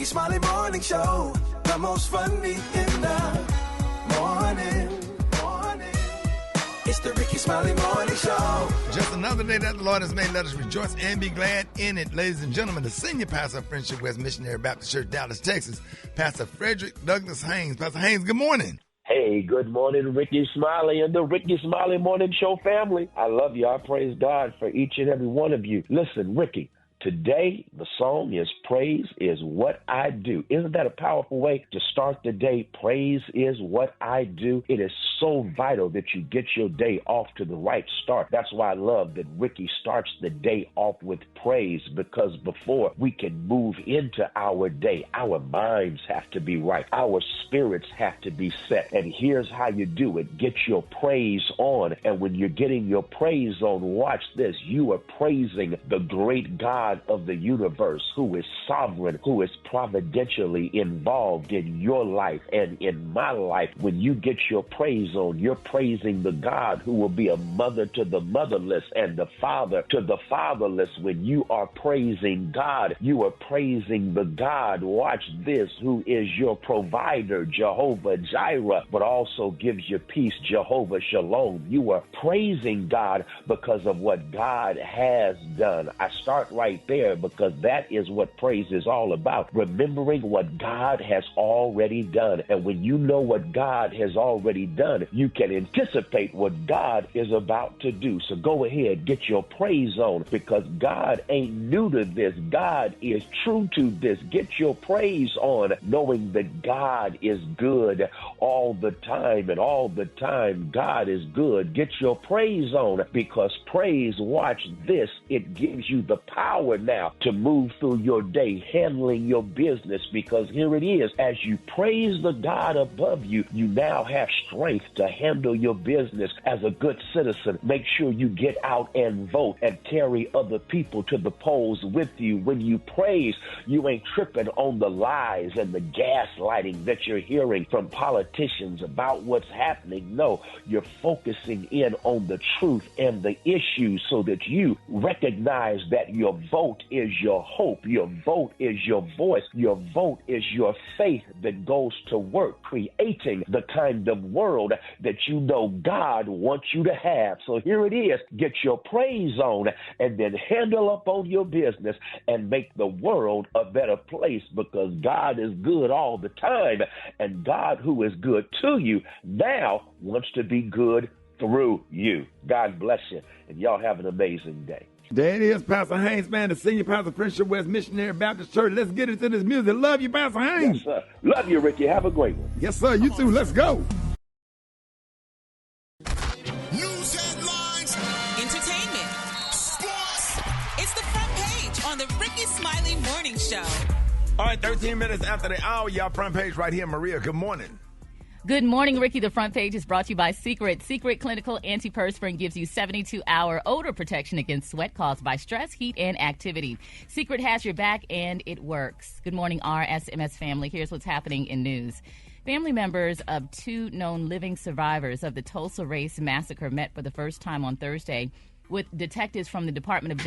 Rickey Smiley Morning Show, the most funny in the morning. It's the Rickey Smiley Morning Show. Just another day that the Lord has made. Let us rejoice and be glad in it. Ladies and gentlemen, the senior pastor of Friendship West Missionary Baptist Church, Dallas, Texas, Pastor Frederick Douglas Haynes. Pastor Haynes, good morning. Hey, good morning, Rickey Smiley and the Rickey Smiley Morning Show family. I love you. I praise God for each and every one of you. Listen, Rickey, today the song is Praise is What I Do. Isn't that a powerful way to start the day? Praise is what I do. It is so vital that you get your day off to the right start. That's why I love that Rickey starts the day off with praise, because before we can move into our day, our minds have to be right. Our spirits have to be set. And here's how you do it. Get your praise on. And when you're getting your praise on, watch this. You are praising the great God of the universe, who is sovereign, who is providentially involved in your life and in my life. When you get your praise on, you're praising the God who will be a mother to the motherless and the father to the fatherless. When you are praising God, you are praising the God, watch this, who is your provider, Jehovah Jireh, but also gives you peace, Jehovah Shalom. You are praising God because of what God has done. I start right there because that is what praise is all about. Remembering what God has already done. And when you know what God has already done, you can anticipate what God is about to do. So go ahead, get your praise on, because God ain't new to this. God is true to this. Get your praise on, knowing that God is good all the time, and all the time God is good. Get your praise on, because praise, watch this, it gives you the power now to move through your day, handling your business, because here it is. As you praise the God above you, you now have strength to handle your business as a good citizen. Make sure you get out and vote and carry other people to the polls with you. When you praise, you ain't tripping on the lies and the gaslighting that you're hearing from politicians about what's happening. No, you're focusing in on the truth and the issues, so that you recognize that your vote is your hope. Your vote is your voice. Your vote is your faith that goes to work, creating the kind of world that you know God wants you to have. So here it is. Get your praise on, and then handle up on your business and make the world a better place, because God is good all the time, and God, who is good to you, now wants to be good through you. God bless you, and y'all have an amazing day. There it is, Pastor Haynes, man, the senior pastor of Friendship West Missionary Baptist Church. Let's get into this music. Love you, Pastor Haynes. Yes, sir. Love you, Rickey. Have a great one. Yes, sir. You too. Let's go. News headlines, Entertainment. sports. It's the front page on the Rickey Smiley Morning Show. All right, 13 minutes after the hour, y'all, front page right here. Maria, good morning. Good morning, Rickey. The front page is brought to you by Secret. Secret Clinical Antiperspirant gives you 72-hour odor protection against sweat caused by stress, heat, and activity. Secret has your back, and it works. Good morning, RSMS family. Here's what's happening in news. Family members of two known living survivors of the Tulsa Race Massacre met for the first time on Thursday with detectives from the Department of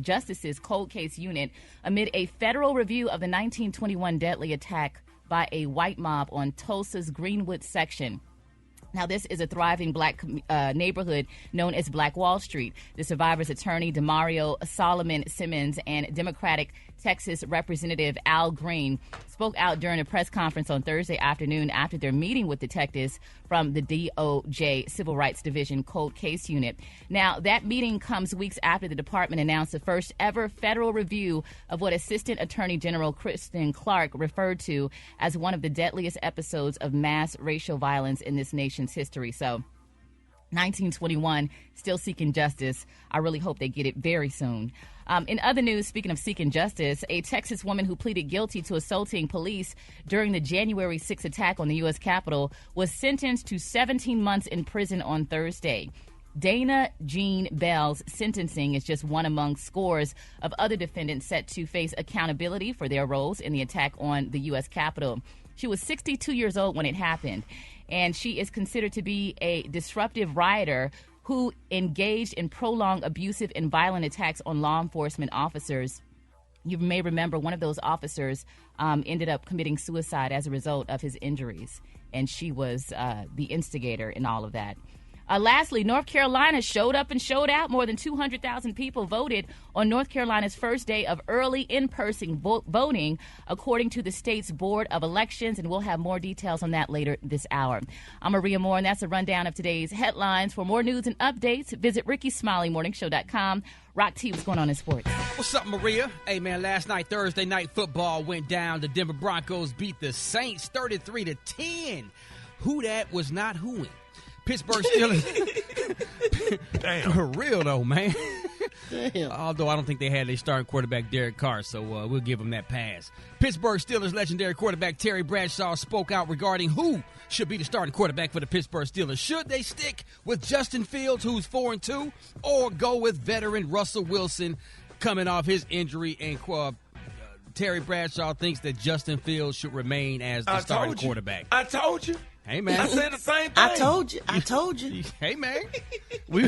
Justice's Cold Case Unit amid a federal review of the 1921 deadly attack by a white mob on Tulsa's Greenwood section. Now, this is a thriving black neighborhood known as Black Wall Street. The survivors' attorney, Demario Solomon Simmons, and Democratic Texas Representative Al Green spoke out during a press conference on Thursday afternoon after their meeting with detectives from the DOJ Civil Rights Division Cold Case Unit. Now, that meeting comes weeks after the department announced the first ever federal review of what Assistant Attorney General Kristen Clark referred to as one of the deadliest episodes of mass racial violence in this nation's history. So, 1921, still seeking justice. I really hope they get it very soon. In other news, speaking of seeking justice, a Texas woman who pleaded guilty to assaulting police during the January 6th attack on the U.S. Capitol was sentenced to 17 months in prison on Thursday. Dana Jean Bell's sentencing is just one among scores of other defendants set to face accountability for their roles in the attack on the U.S. Capitol. She was 62 years old when it happened, and she is considered to be a disruptive rioter who engaged in prolonged abusive and violent attacks on law enforcement officers You may remember one of those officers ended up committing suicide as a result of his injuries, and she was the instigator in all of that. Lastly, North Carolina showed up and showed out. More than 200,000 people voted on North Carolina's first day of early in-person voting, according to the state's Board of Elections, and we'll have more details on that later this hour. I'm Maria Moore, and that's a rundown of today's headlines. For more news and updates, visit RickySmileyMorningShow.com. Rock T, what's going on in sports? What's up, Maria? Hey, man, last night, Thursday night football went down. The Denver Broncos beat the Saints 33-10. Who that was not whoing. Pittsburgh Steelers. Damn. For real, though, man. Damn. Although I don't think they had their starting quarterback, Derek Carr, so we'll give them that pass. Pittsburgh Steelers legendary quarterback Terry Bradshaw spoke out regarding who should be the starting quarterback for the Pittsburgh Steelers. Should they stick with Justin Fields, who's 4-2, or go with veteran Russell Wilson coming off his injury? And Terry Bradshaw thinks that Justin Fields should remain as the starting quarterback. I told you. Hey, man. I said the same thing. I told you. Hey, man. We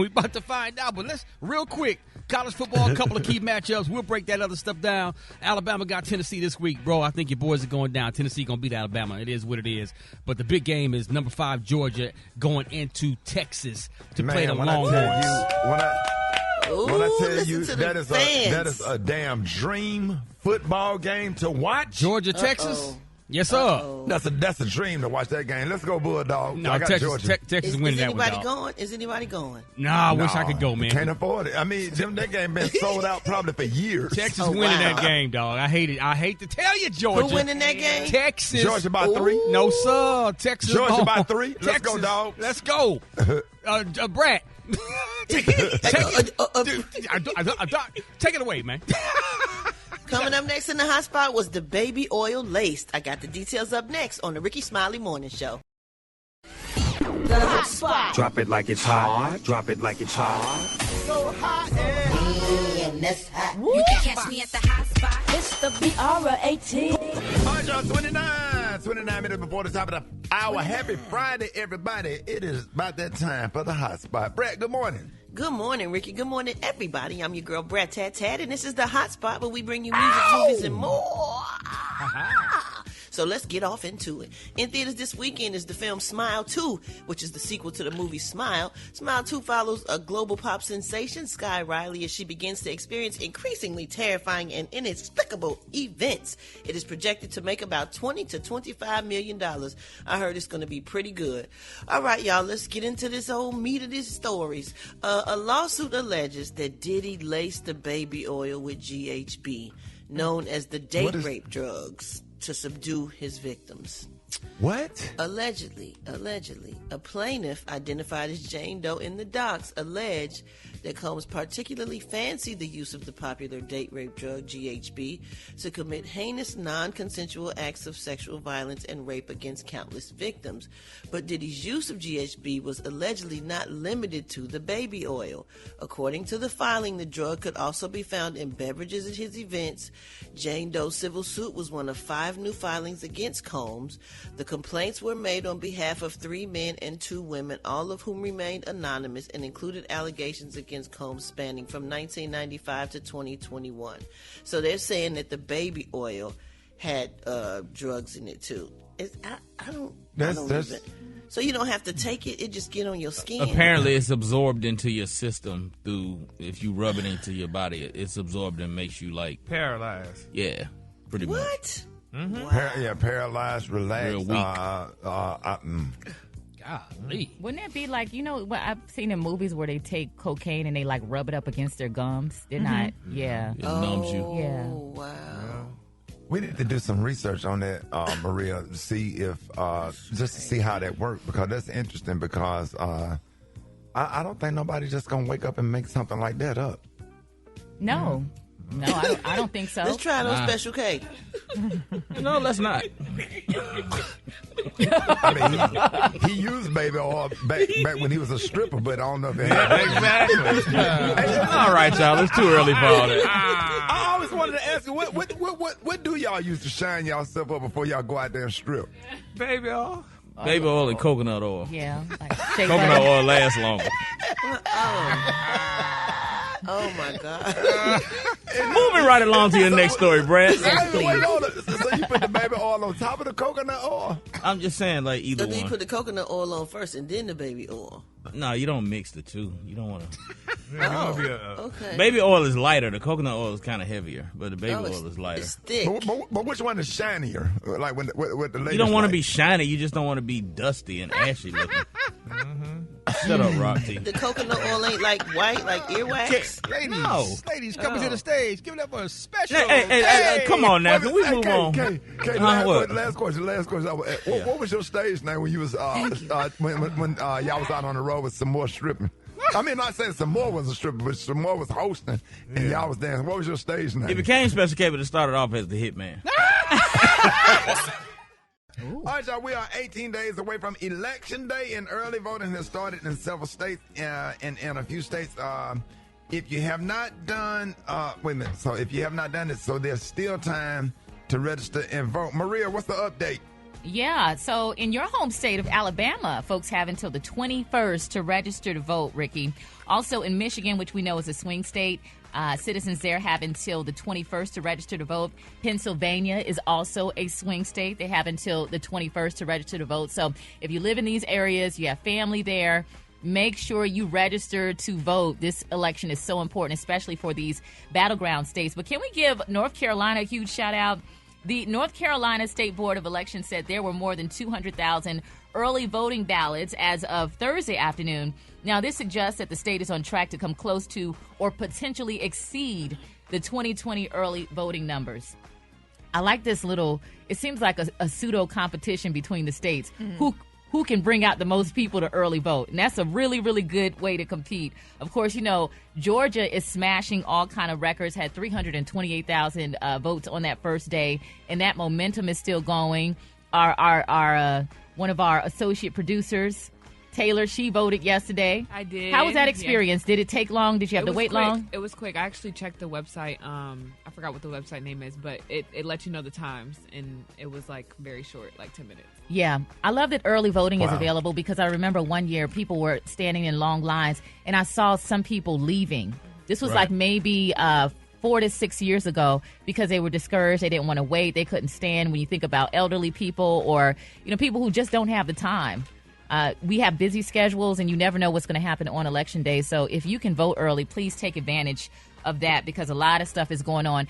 about to find out. But let's, real quick, college football, a couple of key matchups. We'll break that other stuff down. Alabama got Tennessee this week. Bro, I think your boys are going down. Tennessee going to beat Alabama. It is what it is. But the big game is number 5 Georgia going into Texas to play the Longhorns. When I tell you that is a damn dream football game to watch. Georgia, Texas? Yes, sir. That's a dream to watch that game. Let's go Bulldogs. No, I got Georgia. Texas winning that one, dog. Is anybody going? Nah, I wish I could go, man. Can't afford it. I mean, that game been sold out probably for years. Texas winning that game, dog. I hate it. I hate to tell you, Georgia. Who winning that game? Texas. Georgia by 3. No, sir. Texas. Georgia by 3. Let's Texas. go, dog. Let's go. Brat. Take it away, man. Coming up next in the hot spot was the baby oil laced. I got the details up next on the Rickey Smiley Morning Show. The hot spot. Drop it like it's hot. Drop it like it's hot. So hot and that's hot. you can catch me at the hot spot. It's the B.R.A.T. All right, y'all, 29 minutes before the top of the hour. Happy Friday, everybody. It is about that time for the hot spot. Brat, good morning. Good morning, Ricky. Good morning, everybody. I'm your girl, Brat Tat, and this is the hot spot where we bring you music, movies, and more. So let's get off into it. In theaters this weekend is the film Smile 2, which is the sequel to the movie Smile. Smile 2 follows a global pop sensation, Sky Riley, as she begins to experience increasingly terrifying and inexplicable events. It is projected to make about $20 to $25 million. I heard it's going to be pretty good. All right, y'all, let's get into this old meat of these stories. A lawsuit alleges that Diddy laced the baby oil with GHB, known as the date rape drugs, to subdue his victims. What? Allegedly, a plaintiff identified as Jane Doe in the docs alleged that Combs particularly fancied the use of the popular date rape drug GHB to commit heinous non-consensual acts of sexual violence and rape against countless victims. But Diddy's use of GHB was allegedly not limited to the baby oil. According to the filing, the drug could also be found in beverages at his events. Jane Doe's civil suit was one of 5 new filings against Combs. The complaints were made on behalf of 3 men and 2 women, all of whom remained anonymous, and included allegations against Combs spanning from 1995 to 2021. So they're saying that the baby oil had drugs in it too. I don't even. So you don't have to take it; it just get on your skin. Apparently, it's absorbed into your system through if you rub it into your body. It's absorbed and makes you like paralyzed. Yeah, pretty much. What? Mm-hmm. Wow. Paralyzed, relaxed, real weak. Golly. Wouldn't it be like, what I've seen in movies where they take cocaine and they like rub it up against their gums? They're not, yeah. It numbs you. Yeah. Wow. We need to do some research on that, Maria, to see if, just to see how that works, because that's interesting, because I don't think nobody's just going to wake up and make something like that up. No. No, I don't think so. Let's try those Special K. No, let's not. I mean, he used baby oil back when he was a stripper, but I don't know if it had exactly. All right, y'all. It's too early for all that. I always wanted to ask you, what do y'all use to shine y'allself up before y'all go out there and strip? Baby oil. Baby oil and coconut oil. Yeah. Like coconut oil lasts longer. Oh, my God. Moving right along to your next story, Brad. So you put the baby oil on top of the coconut oil? I'm just saying, like, either So one. you put the coconut oil on first and then the baby oil. No, you don't mix the two. You don't want to. Okay. Baby oil is lighter. The coconut oil is kind of heavier, but the baby oil is lighter. It's thick. But which one is shinier? Like with the ladies. You don't want to be shiny. You just don't want to be dusty and ashy looking. Shut up, Rock T. The coconut oil ain't like white, like earwax. Ladies, coming to the stage. Give it up for a special. Hey, come on now. Can we move on? Last question. What was your stage name when you was when y'all was out on the road with some more stripping? I mean, not saying some more was a stripper, but some more was hosting, and y'all was dancing. What was your stage name? It became Special K, but it started off as the Hitman. All right, y'all, we are 18 days away from Election Day, and early voting has started in several states, and in a few states. If you have not done, wait a minute. So if you have not done it, so there's still time to register and vote. Maria, what's the update? Yeah, so in your home state of Alabama, folks have until the 21st to register to vote, Ricky. Also in Michigan, which we know is a swing state, citizens there have until the 21st to register to vote. Pennsylvania is also a swing state. They have until the 21st to register to vote. So if you live in these areas, you have family there, make sure you register to vote. This election is so important, especially for these battleground states. But can we give North Carolina a huge shout out? The North Carolina State Board of Elections said there were more than 200,000 early voting ballots as of Thursday afternoon. Now, this suggests that the state is on track to come close to or potentially exceed the 2020 early voting numbers. I like this little, it seems like a pseudo competition between the states. Who can bring out the most people to early vote. And that's a really, really good way to compete. Of course, you know, Georgia is smashing all kind of records, had 328,000 votes on that first day, and that momentum is still going. Our one of our associate producers, Taylor, she voted yesterday. I did. How was that experience? Yeah. Did it take long? Did you have to wait long? It was quick. I actually checked the website. I forgot what the website name is, but it lets you know the times, and it was like very short, like 10 minutes. Yeah, I love that early voting is available because I remember one year people were standing in long lines, and I saw some people leaving. This was like maybe 4 to 6 years ago because they were discouraged. They didn't want to wait. They couldn't stand when you think about elderly people or, you know, people who just don't have the time. We have busy schedules, and you never know what's going to happen on Election Day. So if you can vote early, please take advantage of that because a lot of stuff is going on.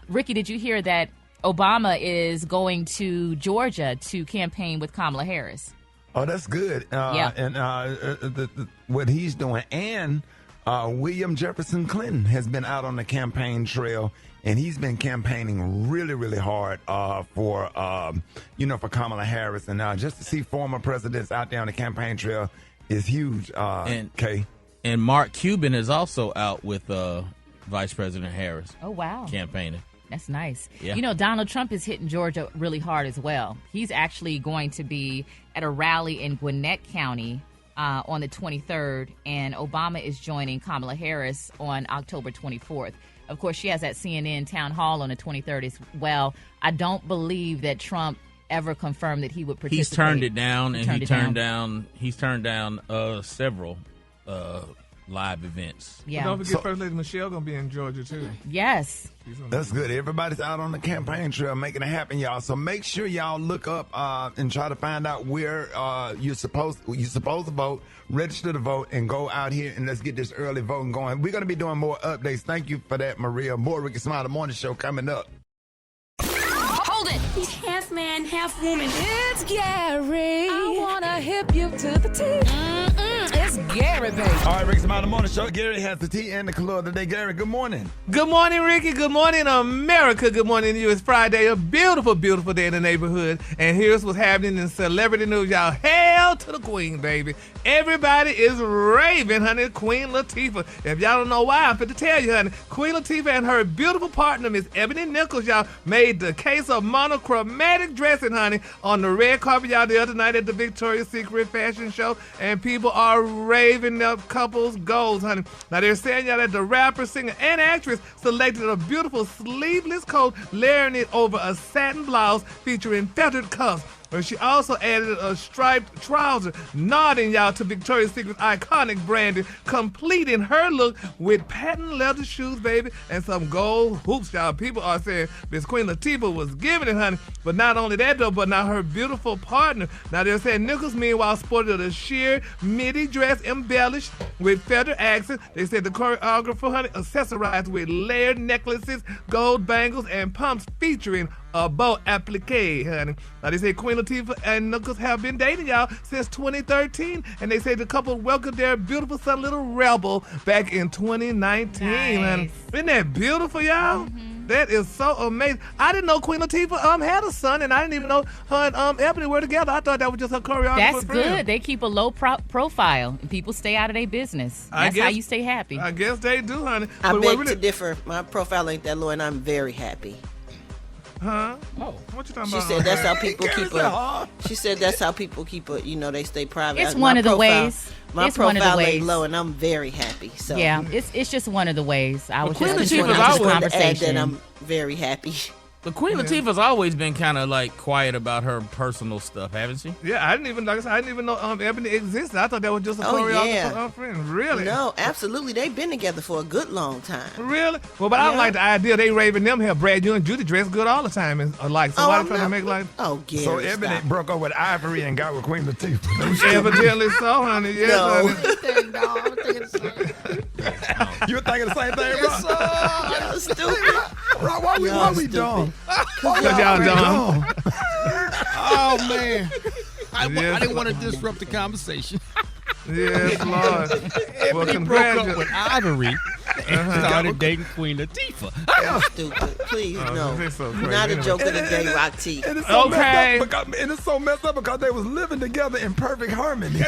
Ricky, did you hear that Obama is going to Georgia to campaign with Kamala Harris? Oh, that's good. And what he's doing. And William Jefferson Clinton has been out on the campaign trail, and he's been campaigning really, really hard for Kamala Harris. And just to see former presidents out there on the campaign trail is huge, Kay. And Mark Cuban is also out with Vice President Harris. Oh, wow. Campaigning. That's nice. Yeah. You know, Donald Trump is hitting Georgia really hard as well. He's actually going to be at a rally in Gwinnett County on the 23rd, and Obama is joining Kamala Harris on October 24th. Of course, she has that CNN town hall on the 23rd as well. I don't believe that Trump ever confirmed that he would participate. He's turned it down, he's turned down several live events. Yeah. But don't forget, First Lady Michelle gonna be in Georgia too. Yes. That's good. Everybody's out on the campaign trail making it happen, y'all. So make sure y'all look up and try to find out where you're supposed to vote, register to vote, and go out here and let's get this early voting going. We're gonna be doing more updates. Thank you for that, Maria. More Rickey Smiley Morning Show coming up. Hold it. He's half man, half woman. It's Gary. I wanna hip you to the T. It's Gary, baby. All right, Rickey Smiley Morning Show. Gary has the tea and the color of the day. Gary, good morning. Good morning, Ricky. Good morning, America. Good morning to you. It's Friday, a beautiful, beautiful day in the neighborhood. And here's what's happening in celebrity news, y'all. Hail to the queen, baby. Everybody is raving, honey, Queen Latifah. If y'all don't know why, I'm fit to tell you, honey. Queen Latifah and her beautiful partner, Miss Ebony Nichols, y'all, made the case of monochromatic dressing, honey, on the red carpet, y'all, the other night at the Victoria's Secret fashion show. And people are raving up couples' goals, honey. Now, they're saying, y'all, that the rapper, singer, and actress selected a beautiful sleeveless coat, layering it over a satin blouse featuring feathered cuffs. But she also added a striped trouser, nodding, y'all, to Victoria's Secret's iconic branding, completing her look with patent leather shoes, baby, and some gold hoops, y'all. People are saying Miss Queen Latifah was giving it, honey. But not only that, though, but now her beautiful partner. Now, they're saying Nichols, meanwhile, sported a sheer midi dress embellished with feather accents. They said the choreographer, honey, accessorized with layered necklaces, gold bangles, and pumps featuring a bow applique, honey. Now, they say Queen Latifah and Nichols have been dating, y'all, since 2013, and they say the couple welcomed their beautiful son, Little Rebel, back in 2019, honey. Isn't that beautiful, y'all? That is so amazing. I didn't know Queen Latifah had a son, and I didn't even know her and Ebony were together. I thought that was just her choreographer. That's good. They keep a low profile, and people stay out of their business. That's how you stay happy. I guess they do, honey. I beg to differ. My profile ain't that low, and I'm very happy. Huh? Oh, what you talking about? She said that's how people keep a. She said that's how people keep a. You know, they stay private. It's one of the ways. My profile ain't low, and I'm very happy. So yeah, it's just one of the ways. I was Queen just Latifah's conversation. that I'm very happy. But Queen Latifah's always been kind of like quiet about her personal stuff, haven't she? Yeah, I didn't even know Ebony existed. I thought that was just a choreographer friend. Really? No, absolutely. They've been together for a good long time. Really? Well, but I don't like the idea they raving them here. Brad, you and Judy dress good all the time and alike. So why they trying to make like? Oh, Gary, so Ebony broke up with Ivory and got with Queen Latifah. Evidently so, honey. Yes, no. You were thinking the same thing, bro? Y'all stupid. Why we dumb? Because y'all dumb. Oh, man. I didn't want to disrupt the conversation. Yes, Lord. Well, Ebony broke up with Ivory and started dating Queen Latifah. Y'all stupid. Please, no. So not a joke of the day, Rock T. And it's so it's so messed up because they was living together in perfect harmony.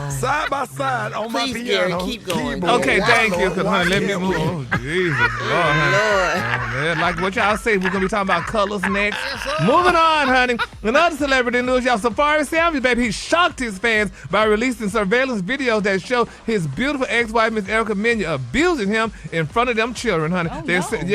Side by side on my piano. Gary, keep going. Okay, thank you. Because, honey, let me move. Oh, Jesus. Lord, honey. Like what y'all say, we're going to be talking about colors next. Moving on, honey. Another celebrity news, y'all. Safari Sammy, baby, he shocked his fans by releasing surveillance videos that show his beautiful ex-wife, Miss Erica Mena, abusing him in front of them children, honey. They said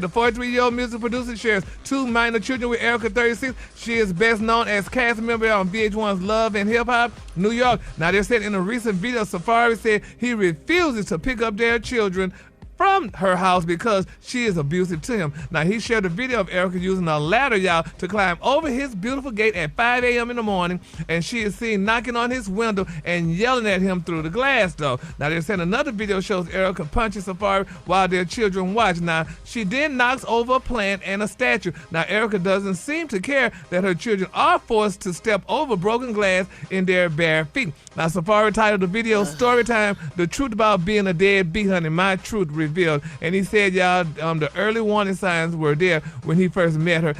the 43-year-old music producer shares 2 minor children with Erica, 36. She is best known as cast member on VH1's Love and Hip Hop New York. Now, they said in a recent video, Safari said he refuses to pick up their children from her house because she is abusive to him. Now, he shared a video of Erica using a ladder, y'all, to climb over his beautiful gate at 5 a.m. in the morning, and she is seen knocking on his window and yelling at him through the glass, though. Now, they said another video shows Erica punching Safari while their children watch. Now, she then knocks over a plant and a statue. Now, Erica doesn't seem to care that her children are forced to step over broken glass in their bare feet. Now, Safari titled the video Story Time, The Truth About Being a Deadbeat, honey, my truth revealed. And he said, y'all, the early warning signs were there when he first met her.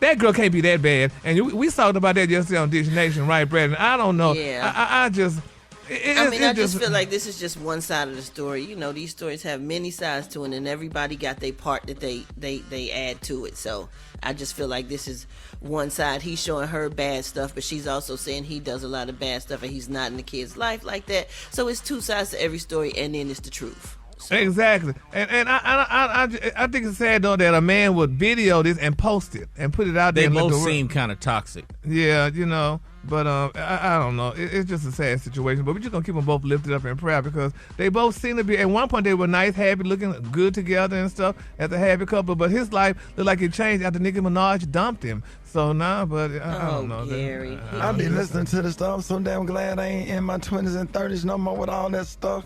That girl can't be that bad. And we talked about that yesterday on Dish Nation, right, Brad? And I don't know. Yeah. I just feel like this is just one side of the story. You know, these stories have many sides to it, and everybody got their part that they add to it. So I just feel like this is one side. He's showing her bad stuff, but she's also saying he does a lot of bad stuff, and he's not in the kid's life like that. So it's 2 sides to every story, and then it's the truth. So. Exactly, and I think it's sad though that a man would video this and post it and put it out there. They both seem kind of toxic. Yeah, you know. But I don't know. It's just a sad situation. But we're just going to keep them both lifted up in prayer because they both seem to be, at one point they were nice, happy, looking good together and stuff as a happy couple. But his life looked like it changed after Nicki Minaj dumped him. So now, but I don't know. Gary. I've been listening to the stuff. I'm so damn glad I ain't in my 20s and 30s no more with all that stuff.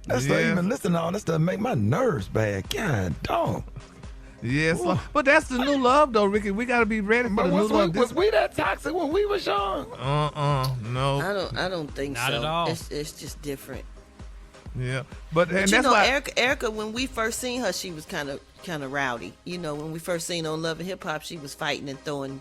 That stuff, even listening to all that stuff make my nerves bad. God, dog. Yes, but that's the new love, though, Ricky. We got to be ready for the new love. Was we that toxic when we was young? No. I don't think so. Not at all. It's just different. Yeah, but you that's know, why Erica, when we first seen her, she was kind of rowdy. You know, when we first seen her on Love and Hip Hop, she was fighting and throwing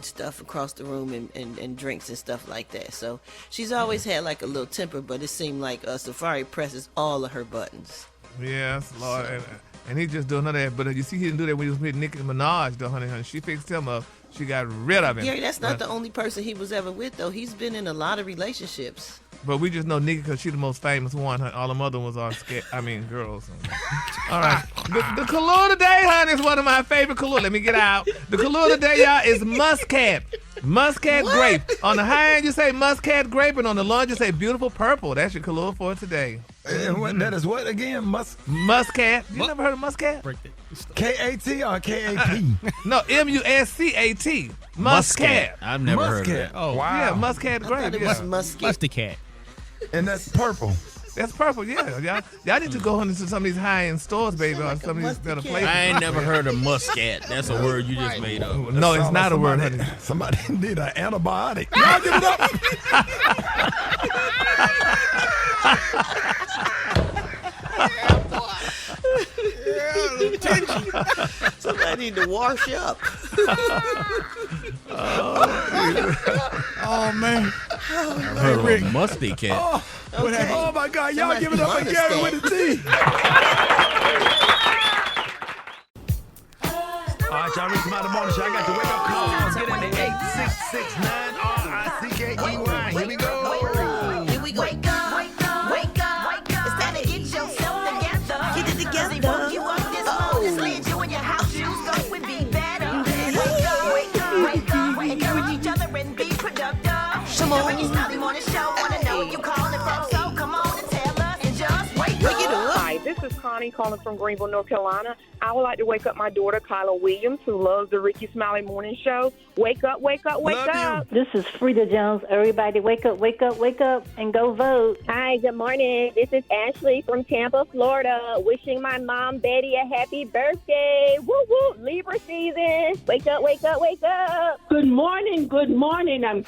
stuff across the room and drinks and stuff like that. So she's always had like a little temper, but it seemed like Safari presses all of her buttons. Yes, Lord. So. And he just doing none of that. But you see, he didn't do that when he was with Nicki Minaj, though, honey. She fixed him up. She got rid of him. Gary, that's not the only person he was ever with, though. He's been in a lot of relationships. But we just know Nikki because she's the most famous one. All the other ones are girls. All right. The color today, honey, is one of my favorite colors. Let me get out. The color today, y'all, is muscat. Muscat grape. On the high end, you say muscat grape, and on the lunge, you say beautiful purple. That's your color for today. That is what again? Muscat. You never heard of muscat? K-A-T or K-A-P? No, M-U-S-C-A-T. Muscat. I've never heard of that. Oh, wow. Yeah, muscat grape. Musticat. And that's purple. That's purple, yeah. Y'all need to go into some of these high-end stores, baby, or some of these better places. I ain't never heard of muscat. That's a word you just made up. No, it's not a word, honey. Somebody need an antibiotic. Y'all give it up. Somebody need to wash up. Oh, man. I've heard of a musty cat. Oh, my God. Y'all give it up for Gary with the T. All right, y'all, Rickey Smiley Morning Show. I got the wake-up call. Get in the 8669-RICKEY. Here we go. Here we go. Wake up, wake up, wake up, wake up. It's time to get yourself together. Get it together. They woke you up this morning, slid you in your house shoes, go and be better. Wake up, wake up, wake up. Encourage each other and be productive. Come on. The Rickey Smiley Morning Show. Wanna know where you calling from, so come on and tell us and just wake up. Hi, this is Connie calling from Greenville, North Carolina. I would like to wake up my daughter, Kyla Williams, who loves the Rickey Smiley Morning Show. Wake up, wake up, wake up. This is Frida Jones. Everybody wake up, wake up, wake up, and go vote. Hi, good morning. This is Ashley from Tampa, Florida, wishing my mom, Betty, a happy birthday. Woo, woo, Libra season. Wake up, wake up, wake up. Good morning, good morning. I'm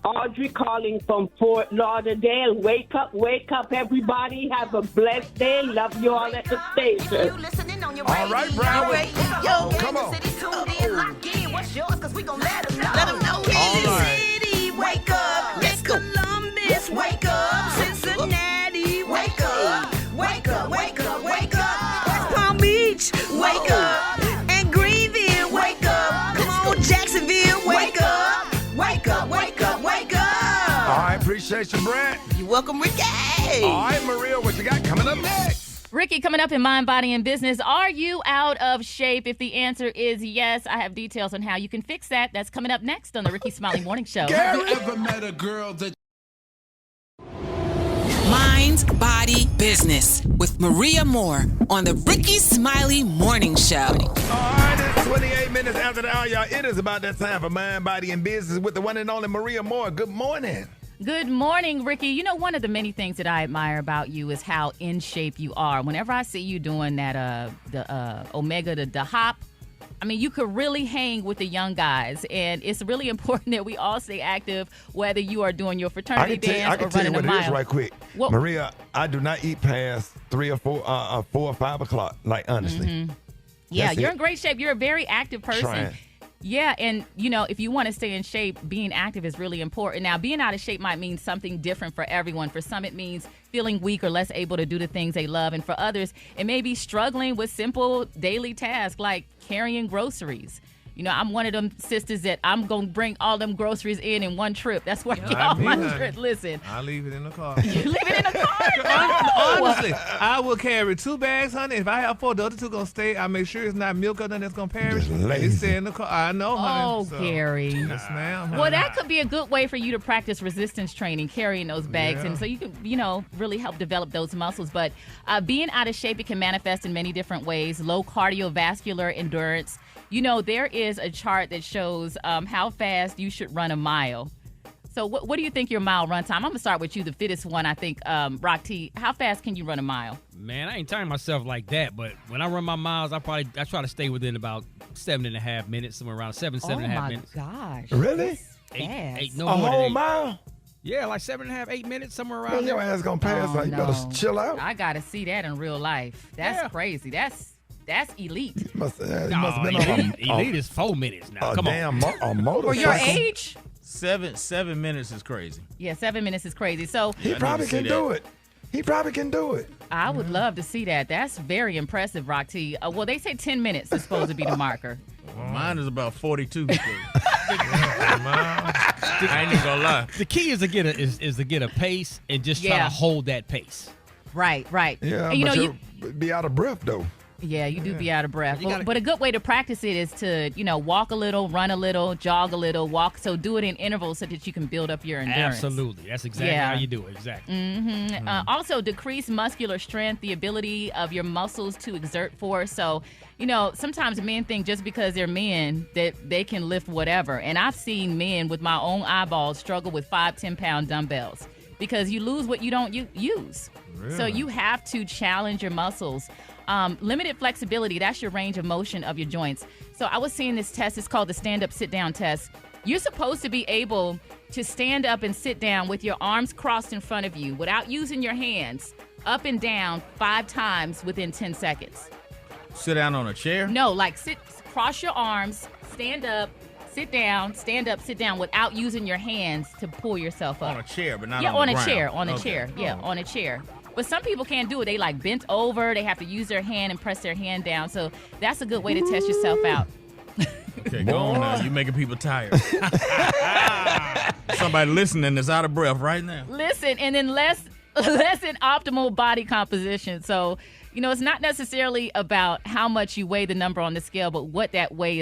Audrey calling from Fort Lauderdale. Wake up, everybody. Have a blessed day. Love you all at the station. All right, Brat. Come on. What's yours? Because we gon' let them know. Kansas City, wake up. Let's go. Columbus, wake up. Cincinnati, wake up. Wake up, wake up, wake up. West Palm Beach, wake up. And Greenville, wake up. Come on, Jacksonville, wake up. Wake up, wake up, wake up. All right, appreciate you, Brat. You're welcome, Ricky. All right, Maria, what you got coming up next? Rickey, coming up in Mind, Body, and Business, are you out of shape? If the answer is yes, I have details on how you can fix that. That's coming up next on the Rickey Smiley Morning Show. Have you ever met a girl that... Mind, Body, Business with Maria Moore on the Rickey Smiley Morning Show. All right, it's 28 minutes after the hour, y'all. It is about that time for Mind, Body, and Business with the one and only Maria Moore. Good morning. Good morning, Rickey. You know, one of the many things that I admire about you is how in shape you are. Whenever I see you doing that, the Omega, the hop, I mean, you could really hang with the young guys, and it's really important that we all stay active, whether you are doing your fraternity dance or running a mile. I can tell you what it is right quick. Well, Maria, I do not eat past 3 or 4 or 5 o'clock, like, honestly. Mm-hmm. Yeah, you're in great shape. You're a very active person. Trying. Yeah, and, you know, if you want to stay in shape, being active is really important. Now, being out of shape might mean something different for everyone. For some, it means feeling weak or less able to do the things they love. And for others, it may be struggling with simple daily tasks like carrying groceries. You know, I'm one of them sisters that I'm going to bring all them groceries in one trip. That's where I get all my trip. Listen. I leave it in the car. You leave it in the car? Honestly, I will carry 2 bags, honey. If I have 4, the other 2 going to stay. I make sure it's not milk or nothing that's going to perish. They stay in the car. I know, honey. Oh, Gary. Yes, ma'am. Well, that could be a good way for you to practice resistance training, carrying those bags. And so you can, you know, really help develop those muscles. But being out of shape, it can manifest in many different ways. Low cardiovascular endurance. You know, there is a chart that shows how fast you should run a mile. So what do you think your mile run time? I'm going to start with you, the fittest one, I think. Rock T, how fast can you run a mile? Man, I ain't timing myself like that, but when I run my miles, I try to stay within about 7.5 minutes, somewhere around 7.5 minutes. Oh, my gosh. Really? Eight, no a more whole than 8. mile? Yeah, like 7.5, 8 minutes, somewhere around Well, there. your ass going to pass. You better chill out. I got to see that in real life. That's crazy. That's elite. It must have been elite is 4 minutes now. Come on. A motorcycle. For your age? 7 minutes is crazy. Yeah, 7 minutes is crazy. So he probably can do it. He probably can do it. I would love to see that. That's very impressive, Rock T. Well, they say 10 minutes is supposed to be the marker. Mine is about 42. I ain't even gonna lie. The key is to get a pace and just try to hold that pace. Right. Yeah, and, but you be out of breath though. Yeah, you do be out of breath. But a good way to practice it is to, walk a little, run a little, jog a little, walk. So do it in intervals so that you can build up your endurance. Absolutely. That's exactly how you do it. Exactly. Mm-hmm. Also, decrease muscular strength, the ability of your muscles to exert force. So, sometimes men think just because they're men that they can lift whatever. And I've seen men with my own eyeballs struggle with 5-10-pound dumbbells because you lose what you don't use. Really? So you have to challenge your muscles. Limited flexibility, that's your range of motion of your joints. So I was seeing this test. It's called the stand-up, sit-down test. You're supposed to be able to stand up and sit down with your arms crossed in front of you without using your hands, up and down 5 times within 10 seconds. Sit down on a chair? No, like cross your arms, stand up, sit down, stand up, sit down without using your hands to pull yourself up. On a chair, but not on the a ground. chair. On a Okay. chair. Yeah, on a chair. But some people can't do it. They bent over. They have to use their hand and press their hand down. So that's a good way to test yourself out. Okay, go on now. You're making people tired. Somebody listening is out of breath right now. Listen, and then less than optimal body composition. So, it's not necessarily about how much you weigh the number on the scale, but what that weight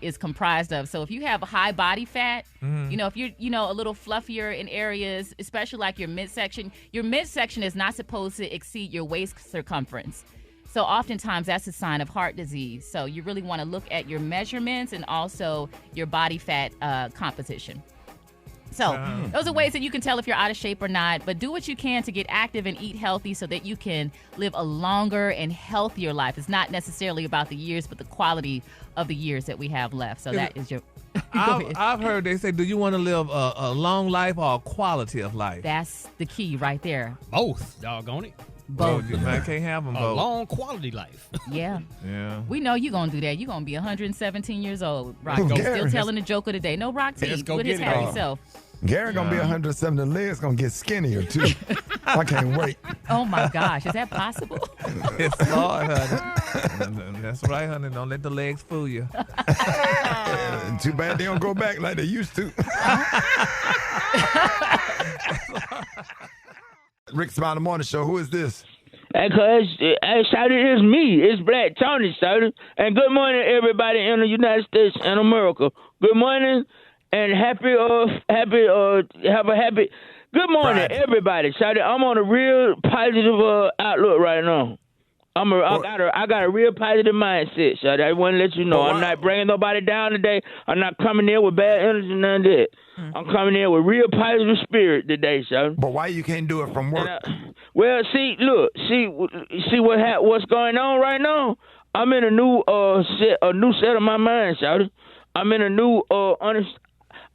is comprised of. So if you have high body fat, if you're, a little fluffier in areas, especially like your midsection is not supposed to exceed your waist circumference. So oftentimes that's a sign of heart disease. So you really want to look at your measurements and also your body fat composition. So those are ways that you can tell if you're out of shape or not, but do what you can to get active and eat healthy so that you can live a longer and healthier life. It's not necessarily about the years, but the quality of the years that we have left. So that is your... I've heard they say, do you want to live a long life or a quality of life? That's the key right there. Both, doggone it. Both. Well, man, can't have them both. A long quality life. Yeah. Yeah. We know you're going to do that. You're going to be 117 years old, Rock. Still telling the joke of the day. No, Rock T with his happy self. Gary gonna be 170. The legs gonna get skinnier too. I can't wait. Oh my gosh, is that possible? It's hard, honey. That's right, honey. Don't let the legs fool you. Too bad they don't go back like they used to. Rick Smiley Morning Show. Who is this? Because it's me. It's Black Tony, Shouty. And good morning, everybody in the United States and America. Good morning. And have a happy good morning, everybody. Shouty, I'm on a real positive outlook right now. I got a real positive mindset, Shouty. I want to let you know. I'm not bringing nobody down today. I'm not coming in with bad energy, none of that. I'm coming in with real positive spirit today, Shouty. But why you can't do it from work? See what's going on right now. I'm in a new set of my mind, Shouty. I'm in a new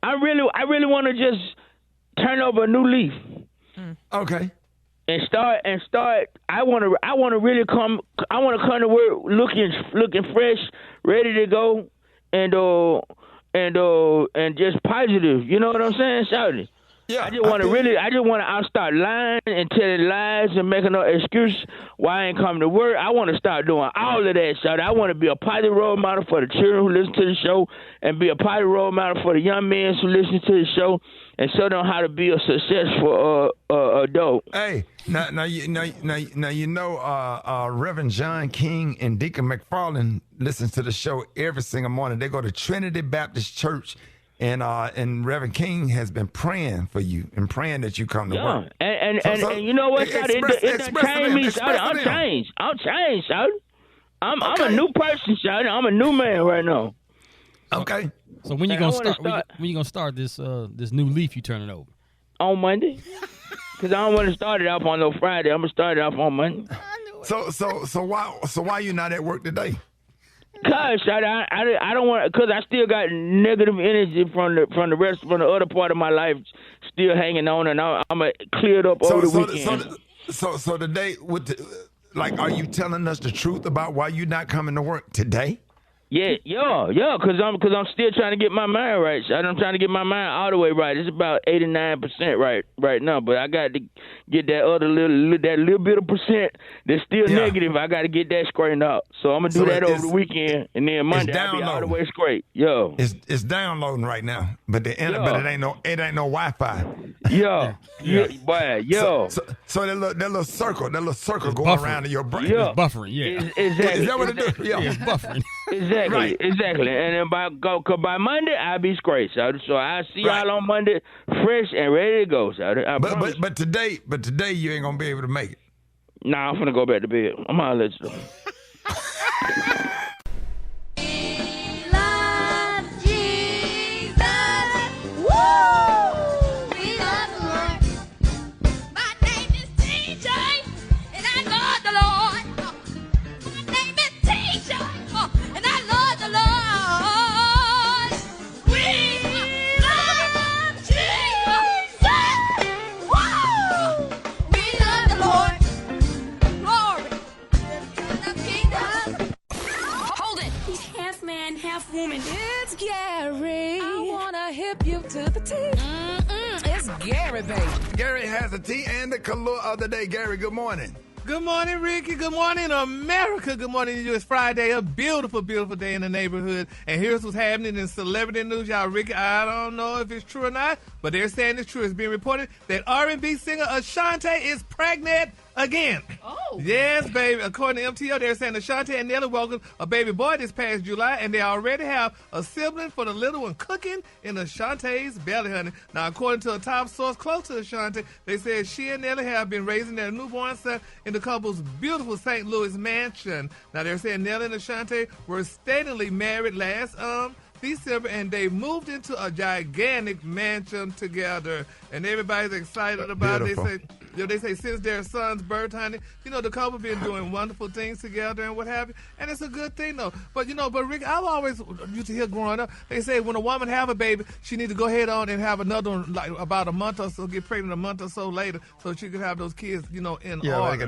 I really want to just turn over a new leaf. Okay. And start. I want to really come. I want to come to work looking fresh, ready to go, and just positive. You know what I'm saying, Shouty? Yeah. I just want to start lying and telling lies and making no excuse why I ain't coming to work. I want to start doing all of that, Shouty. I want to be a positive role model for the children who listen to the show and be a positive role model for the young men who listen to the show and show them how to be a successful adult. Hey, now Reverend John King and Deacon McFarland listen to the show every single morning. They go to Trinity Baptist Church. And Reverend King has been praying for you and praying that you come to work. And you know what, Shouty? It done changed me, Shouty. I'm changed, Shouty. I'm a new person, Shouty. I'm a new man right now. Okay. So when you gonna start? When you gonna start this new leaf you turning over? On Monday. Because I don't want to start it off on no Friday. I'm gonna start it off on Monday. So why you not at work today? Cause I don't want, cause I still got negative energy from the other part of my life still hanging on, and I'm cleared up over the weekend. So today, are you telling us the truth about why you're not coming to work today? Yeah, because I'm still trying to get my mind right. I'm trying to get my mind all the way right. It's about 89% right now, but I got to get that little bit of percent that's still negative. I got to get that straightened out. So I'm gonna do that over the weekend, and then Monday I'll be all the way straight. Yo, it's downloading right now, but it ain't no Wi-Fi. Yo. So that little circle going around in your brain. Yeah. It's buffering. Yeah, exactly. Is that what it do? Yeah, it's buffering. Exactly. And then by Monday, I'll be straight. So I'll see y'all on Monday, fresh and ready to go. But today you ain't gonna be able to make it. Nah, I'm gonna go back to bed. I'm gonna let you know. Woman, it's Gary. I wanna hip you to the T. It's Gary, baby. Gary has the tea and the color of the day. Gary, good morning. Good morning, Ricky. Good morning, America. Good morning to you. It's Friday, a beautiful, beautiful day in the neighborhood. And here's what's happening in celebrity news. Y'all, Ricky, I don't know if it's true or not, but they're saying it's true. It's being reported that R&B singer Ashanti is pregnant again. Oh. Yes, baby. According to MTO, they're saying Ashanti and Nelly welcomed a baby boy this past July, and they already have a sibling for the little one cooking in Ashanti's belly, honey. Now, according to a top source close to Ashanti, they said she and Nelly have been raising their newborn son in the couple's beautiful St. Louis mansion. Now, they're saying Nelly and Ashanti were steadily married last December, and they moved into a gigantic mansion together, and everybody's excited about it. They say since their son's birth, honey, the couple been doing wonderful things together and what have you, and it's a good thing though. But Rick, I've always used to hear growing up, they say when a woman have a baby, she need to go ahead on and have another one like about a month or so, get pregnant a month or so later, so she could have those kids, in order.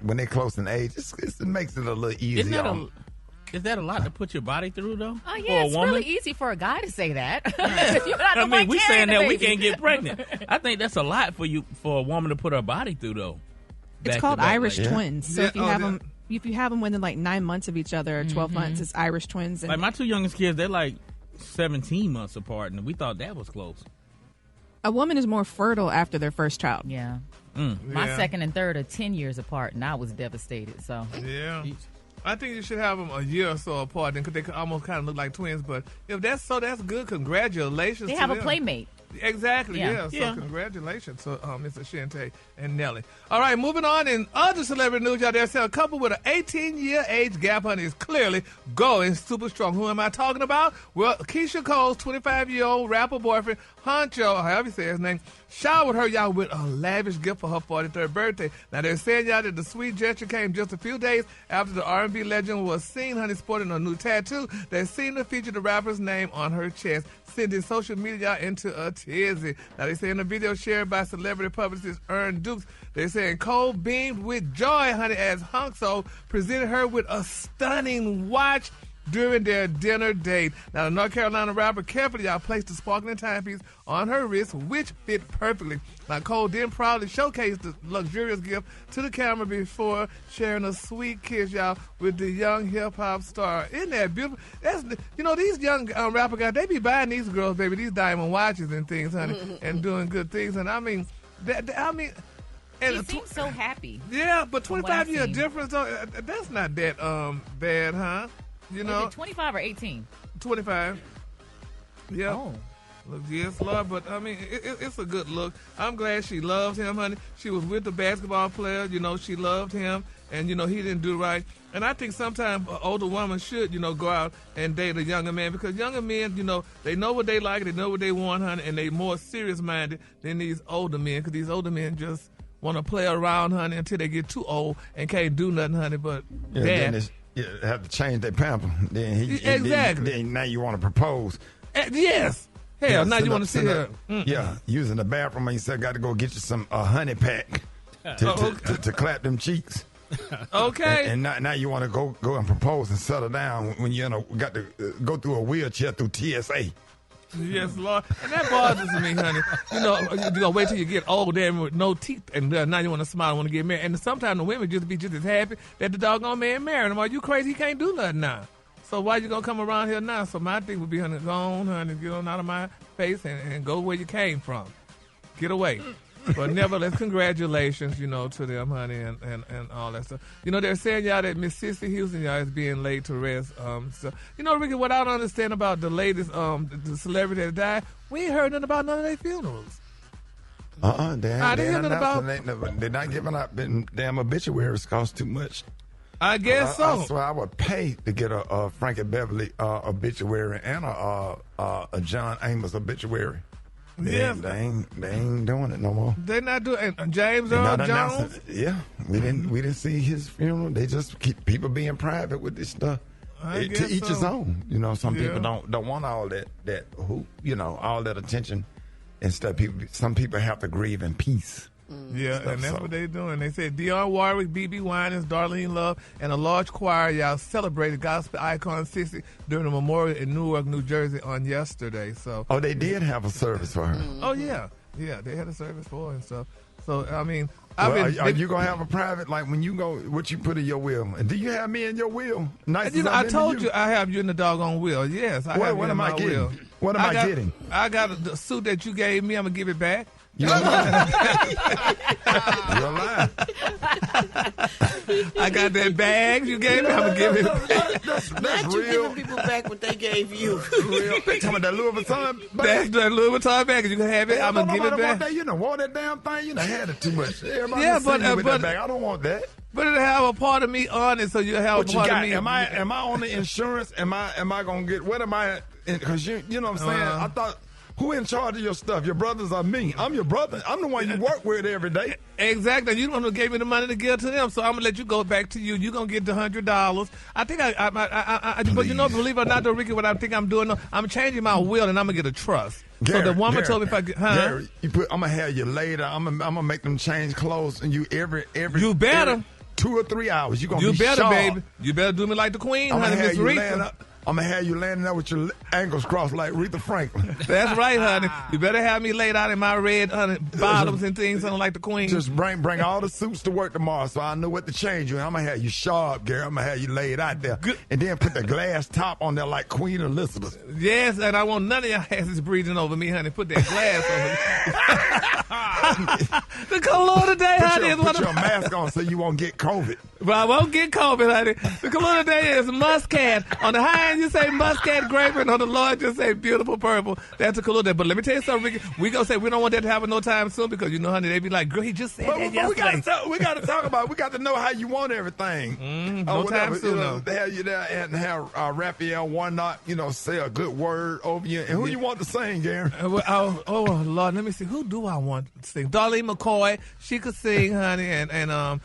When they're close in age, it makes it a little easier. Is that a lot to put your body through, though? Oh, yeah, it's really easy for a guy to say that. We saying that we can't get pregnant. I think that's a lot for a woman to put her body through, though. It's called Irish twins. So if you have them, within like 9 months of each other, or 12 months, it's Irish twins. And like my two youngest kids, they're like 17 months apart, and we thought that was close. A woman is more fertile after their first child. Yeah. My second and third are 10 years apart, and I was devastated. So yeah. I think you should have them a year or so apart, because they almost kind of look like twins. But if that's so, that's good. Congratulations. They have a playmate. Exactly, yeah. So congratulations to Miss Ashanti and Nelly. All right, moving on. In other celebrity news out there, say a couple with an 18-year age gap, honey, is clearly going super strong. Who am I talking about? Well, Keisha Cole's 25-year-old rapper boyfriend, Honcho, however you say his name, showered her, y'all, with a lavish gift for her 43rd birthday. Now, they're saying, y'all, that the sweet gesture came just a few days after the R&B legend was seen, honey, sporting a new tattoo that seemed to feature the rapper's name on her chest, sending social media into a tizzy. Now, they say in a video shared by celebrity publicist Ern Dukes, they're saying Cole beamed with joy, honey, as Honcho presented her with a stunning watch during their dinner date. Now, the North Carolina rapper carefully placed the sparkling timepiece on her wrist, which fit perfectly. Now, Cole then proudly showcased the luxurious gift to the camera before sharing a sweet kiss, y'all, with the young hip-hop star. Isn't that beautiful? That's, these young rapper guys, they be buying these girls, baby, these diamond watches and things, honey, and doing good things. And I mean, and he seems so happy. Yeah, but 25-year difference, that's not that bad, huh? Is it 25 or 18? 25. Yeah. Oh. Yes, Lord, but I mean, it's a good look. I'm glad she loves him, honey. She was with the basketball player, she loved him, and, he didn't do right. And I think sometimes an older woman should, go out and date a younger man, because younger men, they know what they like, they know what they want, honey, and they more serious-minded than these older men, because these older men just want to play around, honey, until they get too old and can't do nothing, honey, but have to change their pamper. Exactly. Then now you want to propose. Yes. Hell, now you want to see her. Yeah, using the bathroom, and you said got to go get you some honey pack to clap them cheeks. Okay. And now you want to go and propose and settle down when you got to go through a wheelchair through TSA. Yes, Lord. And that bothers me, honey. You know, you're going to wait till you get old and with no teeth, and now you want to smile and want to get married. And sometimes the women just be just as happy that the doggone man married them. Are you crazy? He can't do nothing now. So why you going to come around here now? So my thing would be, honey, go on, honey, get on out of my face and go where you came from. Get away. But nevertheless, congratulations, to them, honey, and all that stuff. They're saying, y'all, that Miss Sissy Houston, y'all, is being laid to rest. So, Ricky, what I don't understand about the latest, the celebrity that died, we ain't heard nothing about none of their funerals. They're not giving out damn obituaries cost too much. I guess so. I swear I would pay to get a Frankie Beverly obituary and a John Amos obituary. Yeah, they ain't doing it no more. They're not doing it. James Earl Jones. Yeah, we didn't see his funeral. They just keep people being private with this stuff. To each his own. Some people don't want all that all that attention and stuff. Some people have to grieve in peace. Yeah, and that's what they're doing. They said Dionne Warwick, B.B. Winans, Darlene Love, and a large choir, y'all, celebrated gospel icon Sissy during a memorial in Newark, New Jersey on yesterday. So, they did have a service for her. Oh yeah, they had a service for her and stuff. So I mean, are you gonna have a private, like when you go, what you put in your will? And do you have me in your will? Nice. I told you I have you in the doggone will. Yes, I have you in my will. What am I getting? I got the suit that you gave me. I'm gonna give it back. You're lying. You're lying. I got that bag you gave me. I'm going to give it back. That's Not you real. giving people back what they gave you. Real. They talking about that Louis Vuitton bag. That's that Louis Vuitton bag. You can have it. I'm going to give it back. Wore that damn thing. You done had it too much. Everybody with that bag. I don't want that. But it'll have a part of me on it, so you have a part of me. Am I on the insurance? Am I going to get, what am I, because you know what I'm saying? I thought, who in charge of your stuff? Your brothers or me? I'm your brother. I'm the one you work with every day. Exactly. You don't gave me the money to give to them, so I'm gonna let you go back to you. You're gonna get the $100. I think but believe it or not, though, Ricky, what I think I'm doing, I'm changing my will and I'm gonna get a trust. Gary, so the woman told me if I get, Gary, I'm gonna have you later. I'm gonna make them change clothes and you every you better 2 or 3 hours. You better, sharp. baby. You better do me like the Queen, honey, Miss Rita. I'm going to have you landing there with your ankles crossed like Aretha Franklin. That's right, honey. You better have me laid out in my red bottoms and things, something like the Queen. Just bring all the suits to work tomorrow so I know what to change you. And I'm going to have you sharp, Gary. I'm going to have you laid out there. Good. And then put the glass top on there like Queen Elizabeth. Yes, and I want none of your asses breathing over me, honey. Put that glass over me. The color today, honey. Put your mask on so you won't get COVID. Well, I won't get COVID, honey. The color today is muscat. On the high end, you say muscat grape, and on the low end, you say beautiful purple. That's a color day. But let me tell you something, Ricky. We gonna say we don't want that to happen no time soon because honey, they be like, girl, he just said that yesterday. We got to talk about it. We got to know how you want everything. No time soon, though. They have you there and have Raphael Warnock, say a good word over you. And who you want to sing, Gary? Oh, Lord, let me see. Who do I want to sing? Darlene McCoy. She could sing, honey, and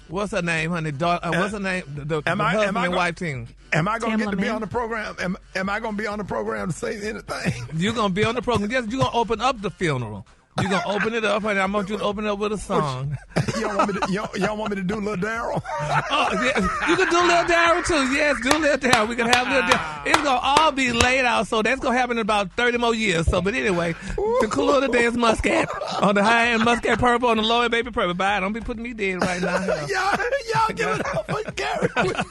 what's her name, honey? What's her name? The husband and wife team. Am I going to get to be on the program? Am I going to be on the program to say anything? You're going to be on the program. Yes, you're going to open up the funeral. You're going to open it up, and I want you to open it up with a song. Y'all want me to do Lil Darryl? Oh, yeah. You can do Lil Darryl, too. Yes, do Lil Darryl. We can have Lil Darryl. It's going to all be laid out, so that's going to happen in about 30 more years. So, but anyway, the color today is muscat. On the high end, muscat purple. On the low end, baby purple. Bye. Don't be putting me dead right now. Y'all give it up for Gary. Y'all give it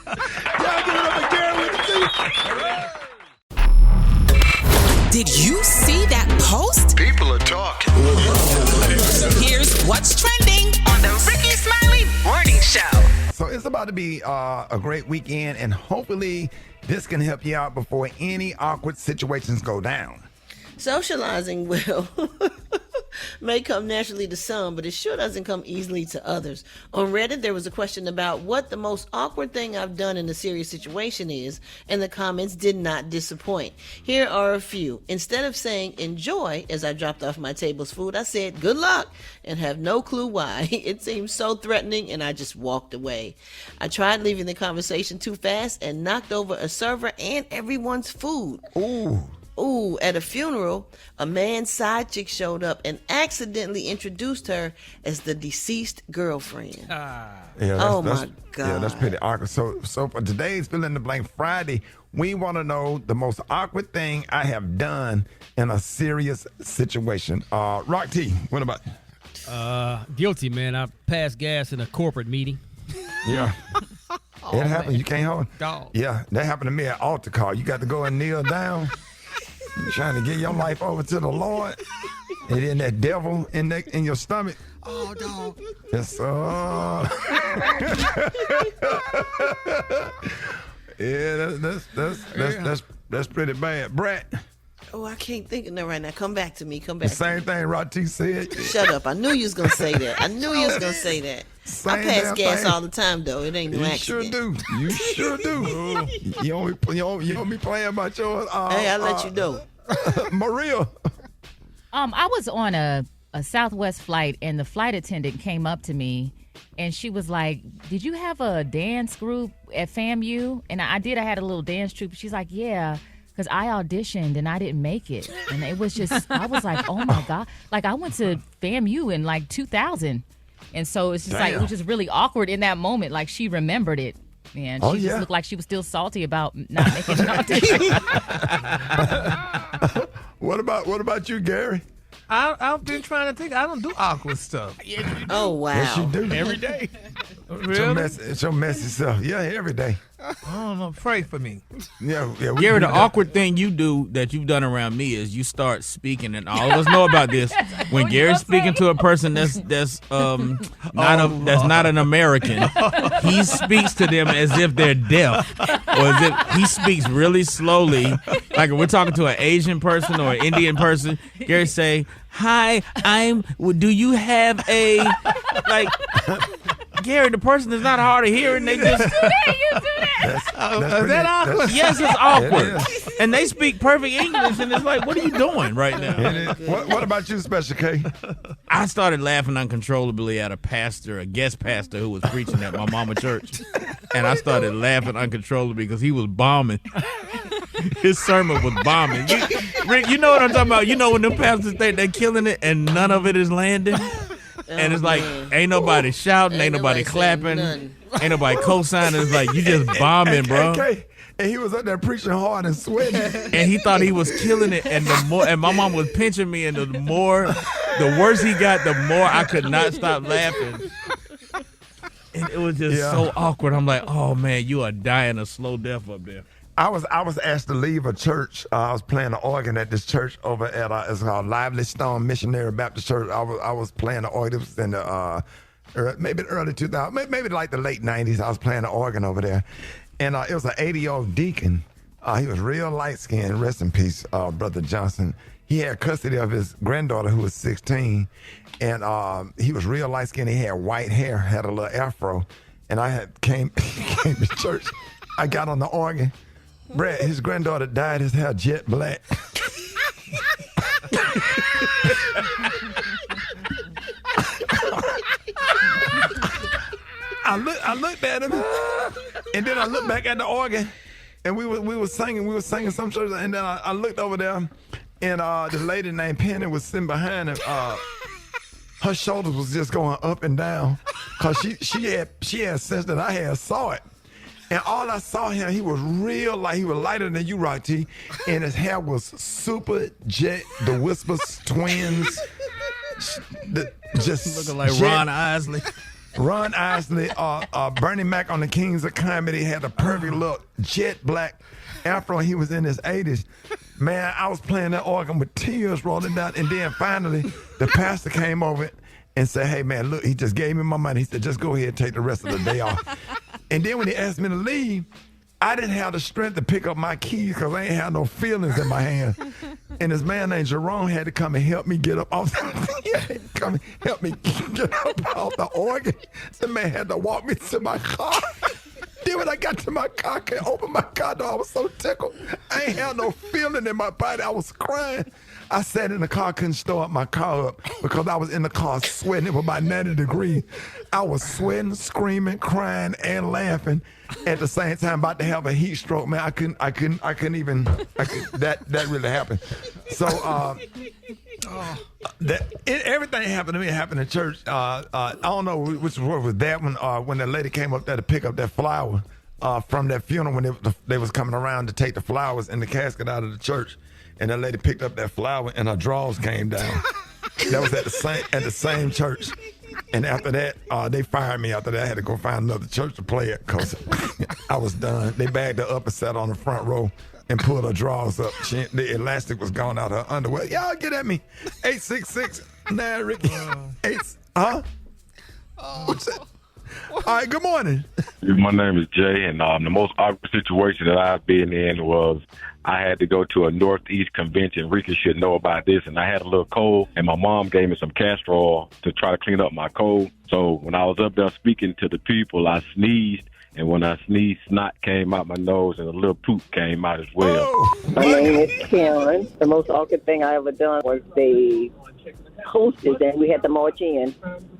up for Gary with the teeth. Did you see that post? People are talking. Here's what's trending on the Rickey Smiley Morning Show. So it's about to be a great weekend, and hopefully this can help you out before any awkward situations go down. Socializing may come naturally to some, but it sure doesn't come easily to others. On Reddit, there was a question about what the most awkward thing I've done in a serious situation is, and the comments did not disappoint. Here are a few. Instead of saying enjoy as I dropped off my table's food, I said good luck and have no clue why. It seemed so threatening, and I just walked away. I tried leaving the conversation too fast and knocked over a server and everyone's food. Ooh. Ooh, at a funeral, a man's side chick showed up and accidentally introduced her as the deceased girlfriend. Oh my God. Yeah, that's pretty awkward. So for today's Fill in the Blank Friday, we want to know the most awkward thing I have done in a serious situation. Rock T, what about you? Guilty, man. I passed gas in a corporate meeting. Yeah. It happened. You can't hold. Dog. Yeah, that happened to me at altar call. You got to go and kneel down. You're trying to get your life over to the Lord. And then that devil in your stomach. Oh, dog. Yes, yeah, that's pretty bad. Brat. Oh, I can't think of that right now. Come back to me. The same thing Rod T said. Shut up. I knew you was going to say that. I Same I pass damn gas thing. all the time, though. It ain't no accident. You sure do. You don't be playing about yours. Hey, I'll let you know. Maria. I was on a Southwest flight, and the flight attendant came up to me, and she was like, "Did you have a dance group at FAMU?" And I did. I had a little dance troupe. She's like, "Yeah." Because I auditioned and I didn't make it. And it was just, I was like, oh my God. Like, I went to FAMU in like 2000. And so it's just like, it was just really awkward in that moment. Like, she remembered it. And she just looked like she was still salty about not making an audition. What about you, Gary? I've been trying to think. I don't do awkward stuff. Oh, wow. Yes, you do. Every day. Really? It's your messy self. Yeah, every day. I don't know. Pray for me. Yeah. Gary, the awkward thing you do that you've done around me is you start speaking, and all of us know about this. When Gary's speaking to a person that's not an American, he speaks to them as if they're deaf, or as if he speaks really slowly. Like if we're talking to an Asian person or an Indian person, Gary say, "Hi, do you have a like?" Gary, the person is not hard of hearing. They just You do that. Is that awkward? Yes, it's awkward. And they speak perfect English, and it's like, what are you doing right now? What about you, Special K? I started laughing uncontrollably at a guest pastor who was preaching at my mama church. And I started laughing uncontrollably because he was bombing. His sermon was bombing. Rick, you know what I'm talking about? You know when them pastors think they're killing it and none of it is landing? And it's like, ain't nobody shouting, ain't nobody clapping, ain't nobody co-signing. It's like, you just bombing, bro. And he was up there preaching hard and sweating. And he thought he was killing it. And and my mom was pinching me. And the worse he got, the more I could not stop laughing. And it was just so awkward. I'm like, oh man, you are dying a slow death up there. I was asked to leave a church. I was playing the organ at this church over at it's called Lively Stone Missionary Baptist Church. I was playing the organ. It was in the maybe the early 2000s, maybe like the late 90s. I was playing the organ over there, and it was an 80-year-old deacon. He was real light skinned. Rest in peace, Brother Johnson. He had custody of his granddaughter who was 16, and he was real light skinned. He had white hair, had a little afro, and I came to church. I got on the organ. Brat, his granddaughter dyed his hair jet black. I looked at him, and then I looked back at the organ, and we were singing some church, and then I looked over there, and the lady named Penny was sitting behind him. Her shoulders was just going up and down, cause she had sense that I had saw it. And all I saw him, he was real light. He was lighter than you, Rock T. And his hair was super jet, the Whispers twins. Just looking like jet. Ron Isley. Ron Isley, Bernie Mac on the Kings of Comedy had a perfect look, jet black afro. He was in his 80s. Man, I was playing that organ with tears rolling down. And then finally, the pastor came over and said, hey, man, look, he just gave me my money. He said, just go ahead and take the rest of the day off. And then when he asked me to leave, I didn't have the strength to pick up my keys because I ain't had no feelings in my hand. And this man named Jerome had to come and help me get up off help me get up off the organ. The man had to walk me to my car. Then when I got to my car, I can't open my car door. I was so tickled. I ain't had no feeling in my body. I was crying. I sat in the car, couldn't start my car up because I was in the car sweating. It was about 90 degrees. I was sweating, screaming, crying, and laughing at the same time, about to have a heat stroke. Man, I couldn't even. That really happened. So everything happened to me happened in church. I don't know which was that one. When the lady came up there to pick up that flower from that funeral, when they was coming around to take the flowers and the casket out of the church. And that lady picked up that flower and her drawers came down. That was at the same church. And after that, they fired me. After that, I had to go find another church to play it because I was done. They bagged her up and sat on the front row and pulled her drawers up. The elastic was gone out of her underwear. Y'all get at me. 866-9 Ricky. What's that? All right, good morning. My name is Jay, and the most awkward situation that I've been in was I had to go to a Northeast convention. Ricky should know about this, and I had a little cold, and my mom gave me some castor oil to try to clean up my cold. So when I was up there speaking to the people, I sneezed, and when I sneezed, snot came out my nose, and a little poop came out as well. My name is Karen. The most awkward thing I ever done was they hosted, and we had to march in,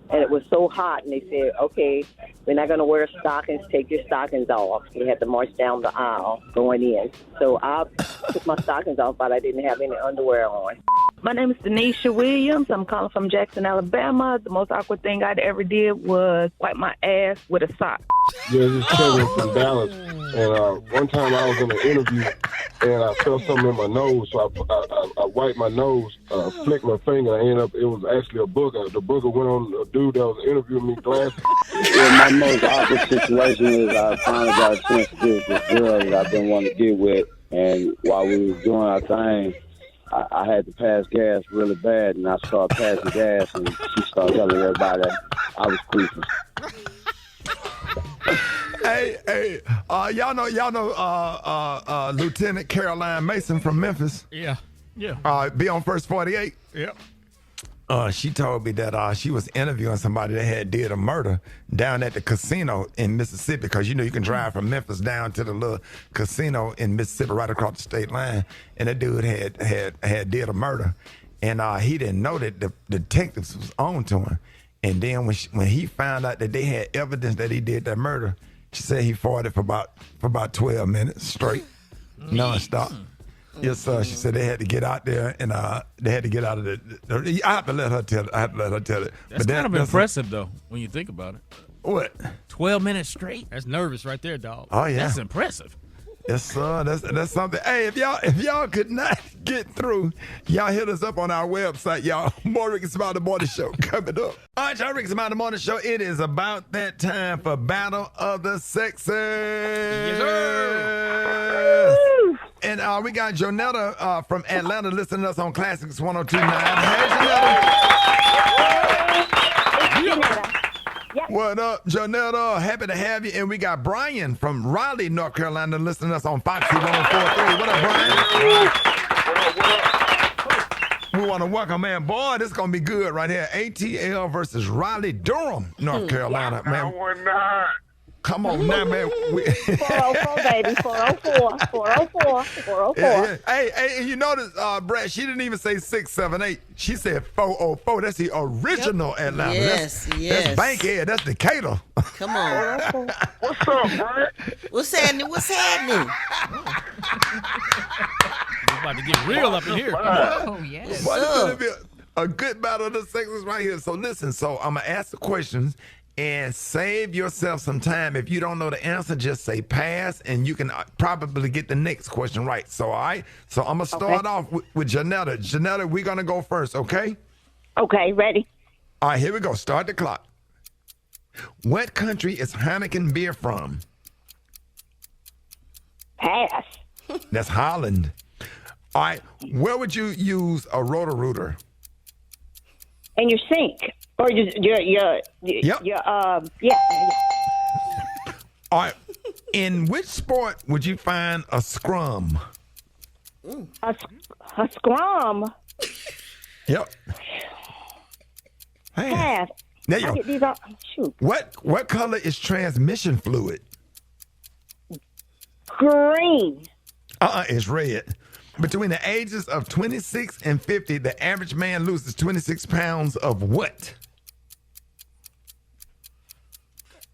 and it was so hot, and they said, okay, we're not going to wear stockings, take your stockings off. We had to march down the aisle going in. So I took my stockings off, but I didn't have any underwear on. My name is Denisha Williams. I'm calling from Jackson, Alabama. The most awkward thing I ever did was wipe my ass with a sock. Yeah, this is Kevin from Dallas. And one time I was in an interview, and I felt something in my nose, so I wiped my nose, flicked my finger, and it was actually a booger. The booger went on a dude that was interviewing me glasses. Yeah, my most awkward situation is I finally got a chance to get with this girl that I've been wanting to get with, and while we was doing our thing, I had to pass gas really bad, and I started passing gas, and she started telling everybody that I was creeping. Hey, y'all know Lieutenant Caroline Mason from Memphis? Yeah. Be on First 48? Yeah. She told me that she was interviewing somebody that had did a murder down at the casino in Mississippi, because you can drive from Memphis down to the little casino in Mississippi right across the state line, and that dude had did a murder, and he didn't know that the detectives was on to him. And then when he found out that they had evidence that he did that murder, she said he fought it for about 12 minutes straight, nonstop. Yes, sir. She said they had to get out there, and they had to get out of the. I have to let her tell it. That's kind of impressive, though, when you think about it. What? 12 minutes straight? That's nervous right there, dog. Oh yeah, that's impressive. Yes, sir. That's something. Hey, if y'all could not get through, y'all hit us up on our website, y'all. More Rickey Smiley Morning Show coming up. All right, y'all, Rickey Smiley Morning Show. It is about that time for Battle of the Sexes. Yes, sir. And we got Jonetta from Atlanta listening to us on Classics 102.9. Hey, Jonetta. Yep. What up, Jonetta? Happy to have you. And we got Brian from Raleigh, North Carolina, listening to us on Foxy 104.3. What up, Brian? We want to welcome, man. Boy, this is going to be good right here. ATL versus Raleigh, Durham, North Carolina, man. Come on now, man. 404, baby. 404. 404. 404. Yeah. Hey, you notice, Brat, she didn't even say 678. She said 404. That's the original Atlanta. Yes. That's Bankhead. That's Decatur. Come on. What's up, Brat? What's happening? We're about to get real up in here. Oh, yes. Well, it's going to be a good battle of the sexes right here. So listen, I'm going to ask the questions. And save yourself some time. If you don't know the answer, just say pass, and you can probably get the next question right. So, all right? So, I'm going to start off with Jonetta. Jonetta, we're going to go first, okay? Okay, ready. All right, here we go. Start the clock. What country is Heineken beer from? Pass. That's Holland. All right, where would you use a Roto-Rooter? In your sink. Or yeah. All right. In which sport would you find a scrum? A scrum? Yep. Pass. There you go. Get these off. Shoot. What color is transmission fluid? Green. It's red. Between the ages of 26 and 50, the average man loses 26 pounds of what?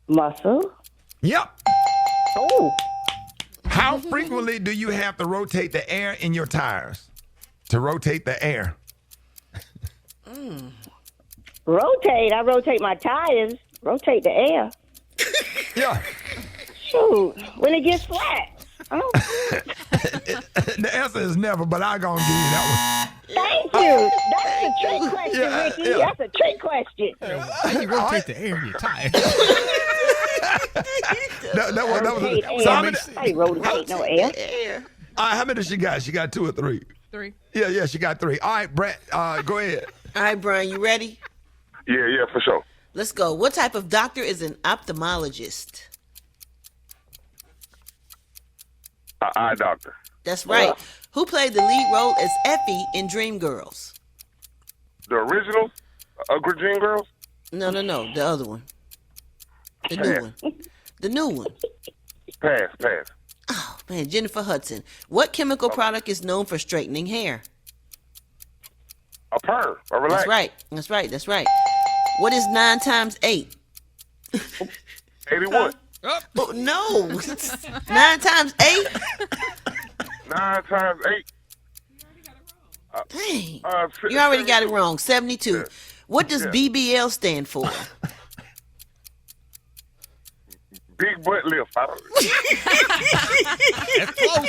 Muscle. Yep. Oh. How frequently do you have to rotate the air in your tires? To rotate the air. Rotate. I rotate my tires. Rotate the air. Yeah. Shoot. When it gets flat. Oh. The answer is never, but I'm going to give you that Thank you. That's a trick question, Ricky. yeah. That's a trick question. How you rotate the air in your tire? I rotate no air. All right, how many she got? She got 2 or 3? 3. Yeah, she got 3. All right, Brat, go ahead. All right, Brian, you ready? Yeah, for sure. Let's go. What type of doctor is an ophthalmologist? Eye doctor. That's right. Who played the lead role as Effie in Dreamgirls? The original Dream Girls? No, the other one. The new one. The new one. Pass. Oh, man, Jennifer Hudson. What chemical product is known for straightening hair? A perm. A relax. That's right. What is 9 times 8? 81. Oh, no. 9 times 8? 9 times 8. Dang. You already got it wrong. 72. Yeah. What does BBL stand for? Big butt lift. That's close.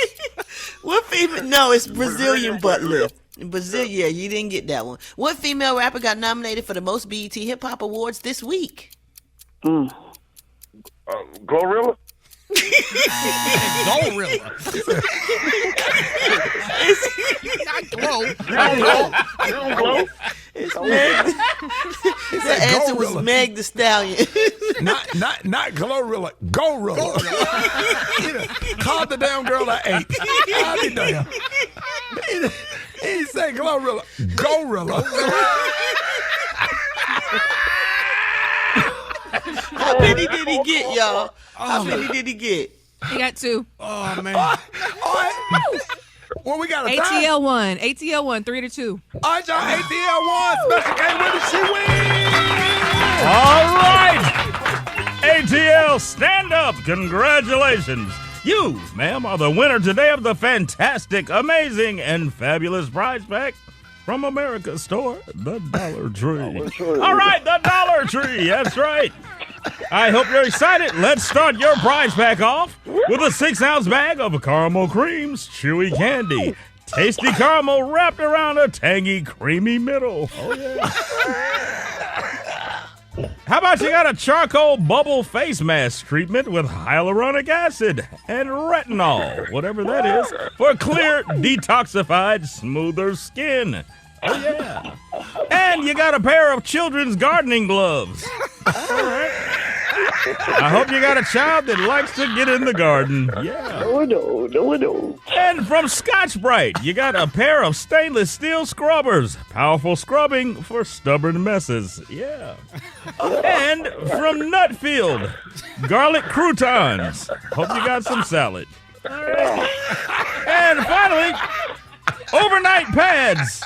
What female? No, it's Brazilian butt lift. Brazil, yeah, you didn't get that one. What female rapper got nominated for the most BET Hip Hop Awards this week? Glorilla? Glorilla. Not Glow. It's Meg. The answer was Meg the Stallion. not Glorilla. Gorilla. Called the damn girl an 8. I'll be damn. He said Glorilla. Gorilla. How many did he get, y'all? How many did he get? He got 2. Oh, man. All right. Well, we got a tie. ATL won. 3-2. All right, y'all. ATL won. Special game winner. She wins. All right. ATL, stand up. Congratulations. You, ma'am, are the winner today of the fantastic, amazing, and fabulous prize pack from America's store, the Dollar Tree. All right, the Dollar Tree. That's right. I hope you're excited. Let's start your prize pack off with a 6-ounce bag of caramel creams, chewy candy, tasty caramel wrapped around a tangy, creamy middle. Oh, yeah. How about you got a charcoal bubble face mask treatment with hyaluronic acid and retinol, whatever that is, for clear, detoxified, smoother skin. Oh, yeah. And you got a pair of children's gardening gloves. All right. I hope you got a child that likes to get in the garden. Yeah. No. And from Scotch-Brite, you got a pair of stainless steel scrubbers. Powerful scrubbing for stubborn messes. Yeah. And from Nutfield, garlic croutons. Hope you got some salad. All right. And finally, overnight pads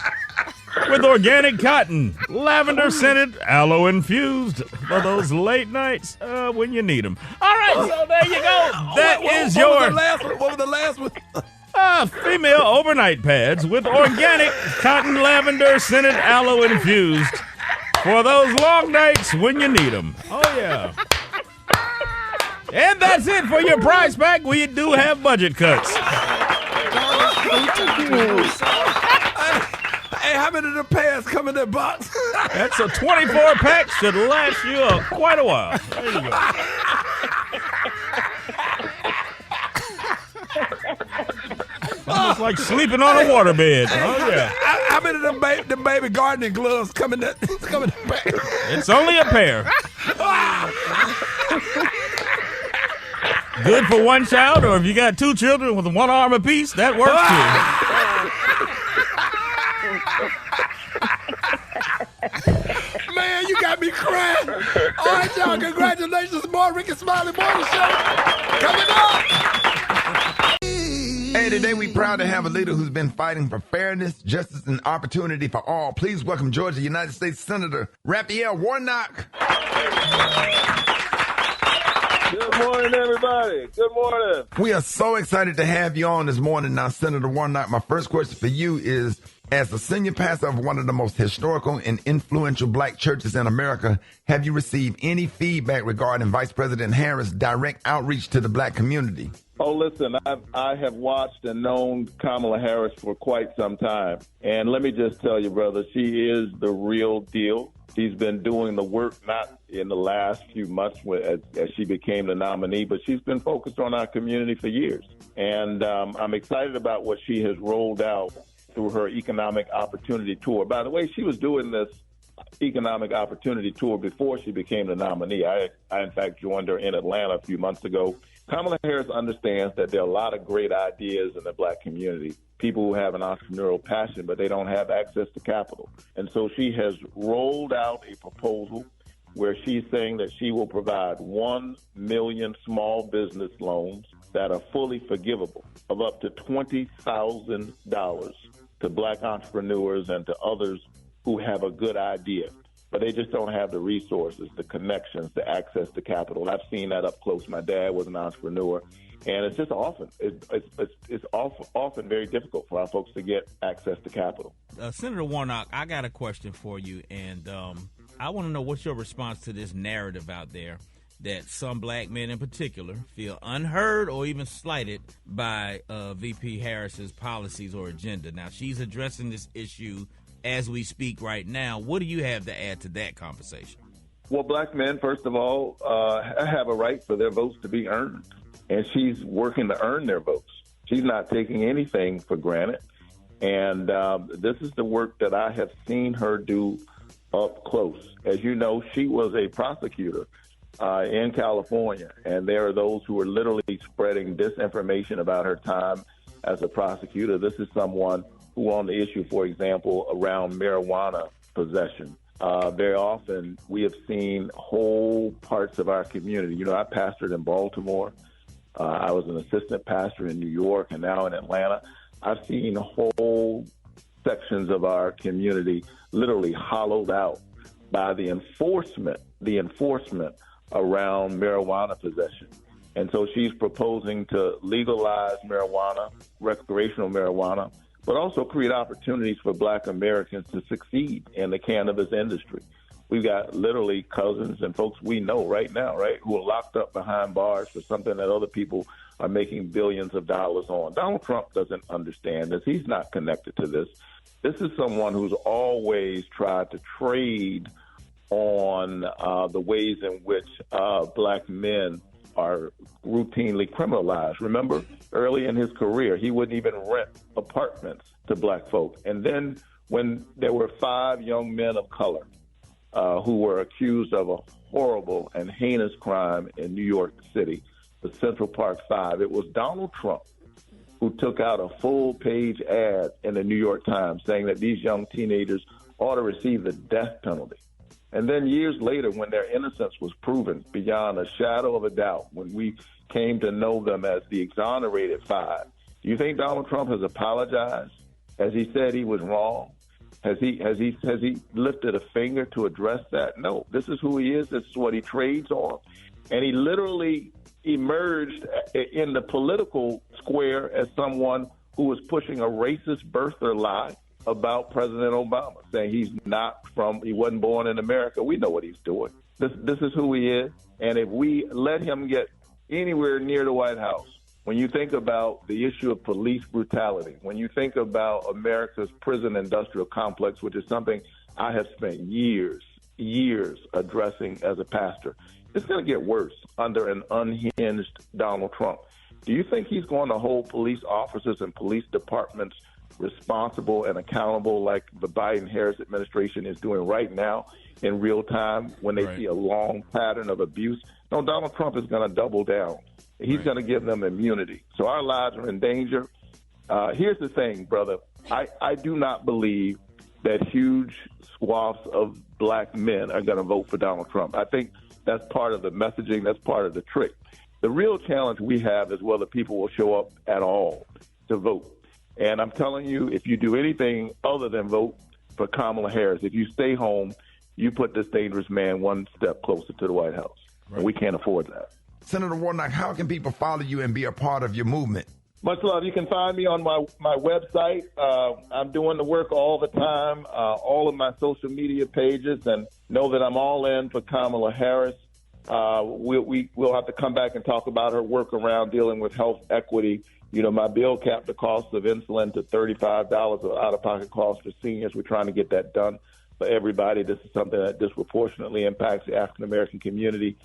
with organic cotton, lavender scented, aloe infused for those late nights when you need them. All right, so there you go. That is your. What was the last one? Female overnight pads with organic cotton, lavender scented, aloe infused for those long nights when you need them. Oh yeah. And that's it for your prize pack. We do have budget cuts. Hey, how many of the pads come in that box? That's a 24 pack. Should last you quite a while. There you go. Almost like sleeping on a waterbed. Oh yeah. How many of the baby gardening gloves come in that pack? It's only a pair. Good for one child, or if you got 2 children with 1 arm apiece, that works too. Man, you got me crying. All right, y'all, congratulations. More Rickey Smiley Morning Show coming up. Today, we're proud to have a leader who's been fighting for fairness, justice, and opportunity for all. Please welcome Georgia United States Senator Raphael Warnock. Good morning, everybody. Good morning. We are so excited to have you on this morning. Now, Senator Warnock, my first question for you is, as the senior pastor of one of the most historical and influential black churches in America, have you received any feedback regarding Vice President Harris' direct outreach to the black community? Oh, listen, I have watched and known Kamala Harris for quite some time. And let me just tell you, brother, she is the real deal. She's been doing the work, not in the last few months as she became the nominee, but she's been focused on our community for years. And I'm excited about what she has rolled out through her economic opportunity tour. By the way, she was doing this economic opportunity tour before she became the nominee. I in fact, joined her in Atlanta a few months ago. Kamala Harris understands that there are a lot of great ideas in the black community, people who have an entrepreneurial passion, but they don't have access to capital. And so she has rolled out a proposal where she's saying that she will provide 1 million small business loans that are fully forgivable of up to $20,000 to black entrepreneurs and to others who have a good idea, but they just don't have the resources, the connections, the access to capital. I've seen that up close. My dad was an entrepreneur, and it's just often very difficult for our folks to get access to capital. Senator Warnock, I got a question for you, and I want to know what's your response to this narrative out there that some black men in particular feel unheard or even slighted by VP Harris's policies or agenda. Now, she's addressing this issue as we speak right now. What do you have to add to that conversation? Well, black men, first of all, have a right for their votes to be earned, and she's working to earn their votes. She's not taking anything for granted, and this is the work that I have seen her do up close. As you know, she was a prosecutor in California, and there are those who are literally spreading disinformation about her time as a prosecutor. This is someone who, on the issue, for example, around marijuana possession, very often we have seen whole parts of our community. You know, I pastored in Baltimore. I was an assistant pastor in New York and now in Atlanta. I've seen whole sections of our community literally hollowed out by the enforcement around marijuana possession. And so she's proposing to legalize marijuana, recreational marijuana, but also create opportunities for black Americans to succeed in the cannabis industry. We've got literally cousins and folks we know right now, right, who are locked up behind bars for something that other people are making billions of dollars on. Donald Trump doesn't understand this. He's not connected to this. This is someone who's always tried to trade on the ways in which black men are routinely criminalized. Remember, early in his career, he wouldn't even rent apartments to black folk. And then when there were 5 young men of color who were accused of a horrible and heinous crime in New York City, the Central Park 5, it was Donald Trump who took out a full-page ad in the New York Times saying that these young teenagers ought to receive the death penalty. And then years later, when their innocence was proven beyond a shadow of a doubt, when we came to know them as the exonerated 5, do you think Donald Trump has apologized? Has he said he was wrong? Has he lifted a finger to address that? No. This is who he is. This is what he trades on. And he literally emerged in the political square as someone who was pushing a racist birther lie about President Obama, saying he wasn't born in America. We know what he's doing. This is who he is. And if we let him get anywhere near the White House, when you think about the issue of police brutality, when you think about America's prison industrial complex, which is something I have spent years addressing as a pastor, it's going to get worse under an unhinged Donald Trump. Do you think he's going to hold police officers and police departments responsible and accountable like the Biden-Harris administration is doing right now in real time when they see a long pattern of abuse? No, Donald Trump is going to double down. He's going to give them immunity. So our lives are in danger. Here's the thing, brother. I do not believe that huge swaths of black men are going to vote for Donald Trump. I think that's part of the messaging. That's part of the trick. The real challenge we have is whether people will show up at all. to vote. And I'm telling you, if you do anything other than vote for Kamala Harris, if you stay home, you put this dangerous man one step closer to the White House. Right. And we can't afford that. Senator Warnock, how can people follow you and be a part of your movement? Much love. You can find me on my website. I'm doing the work all the time, all of my social media pages, and know that I'm all in for Kamala Harris. We'll have to come back and talk about her work around dealing with health equity. You know, my bill capped the cost of insulin to $35 of out-of-pocket cost for seniors. We're trying to get that done for everybody. This is something that disproportionately impacts the African-American community.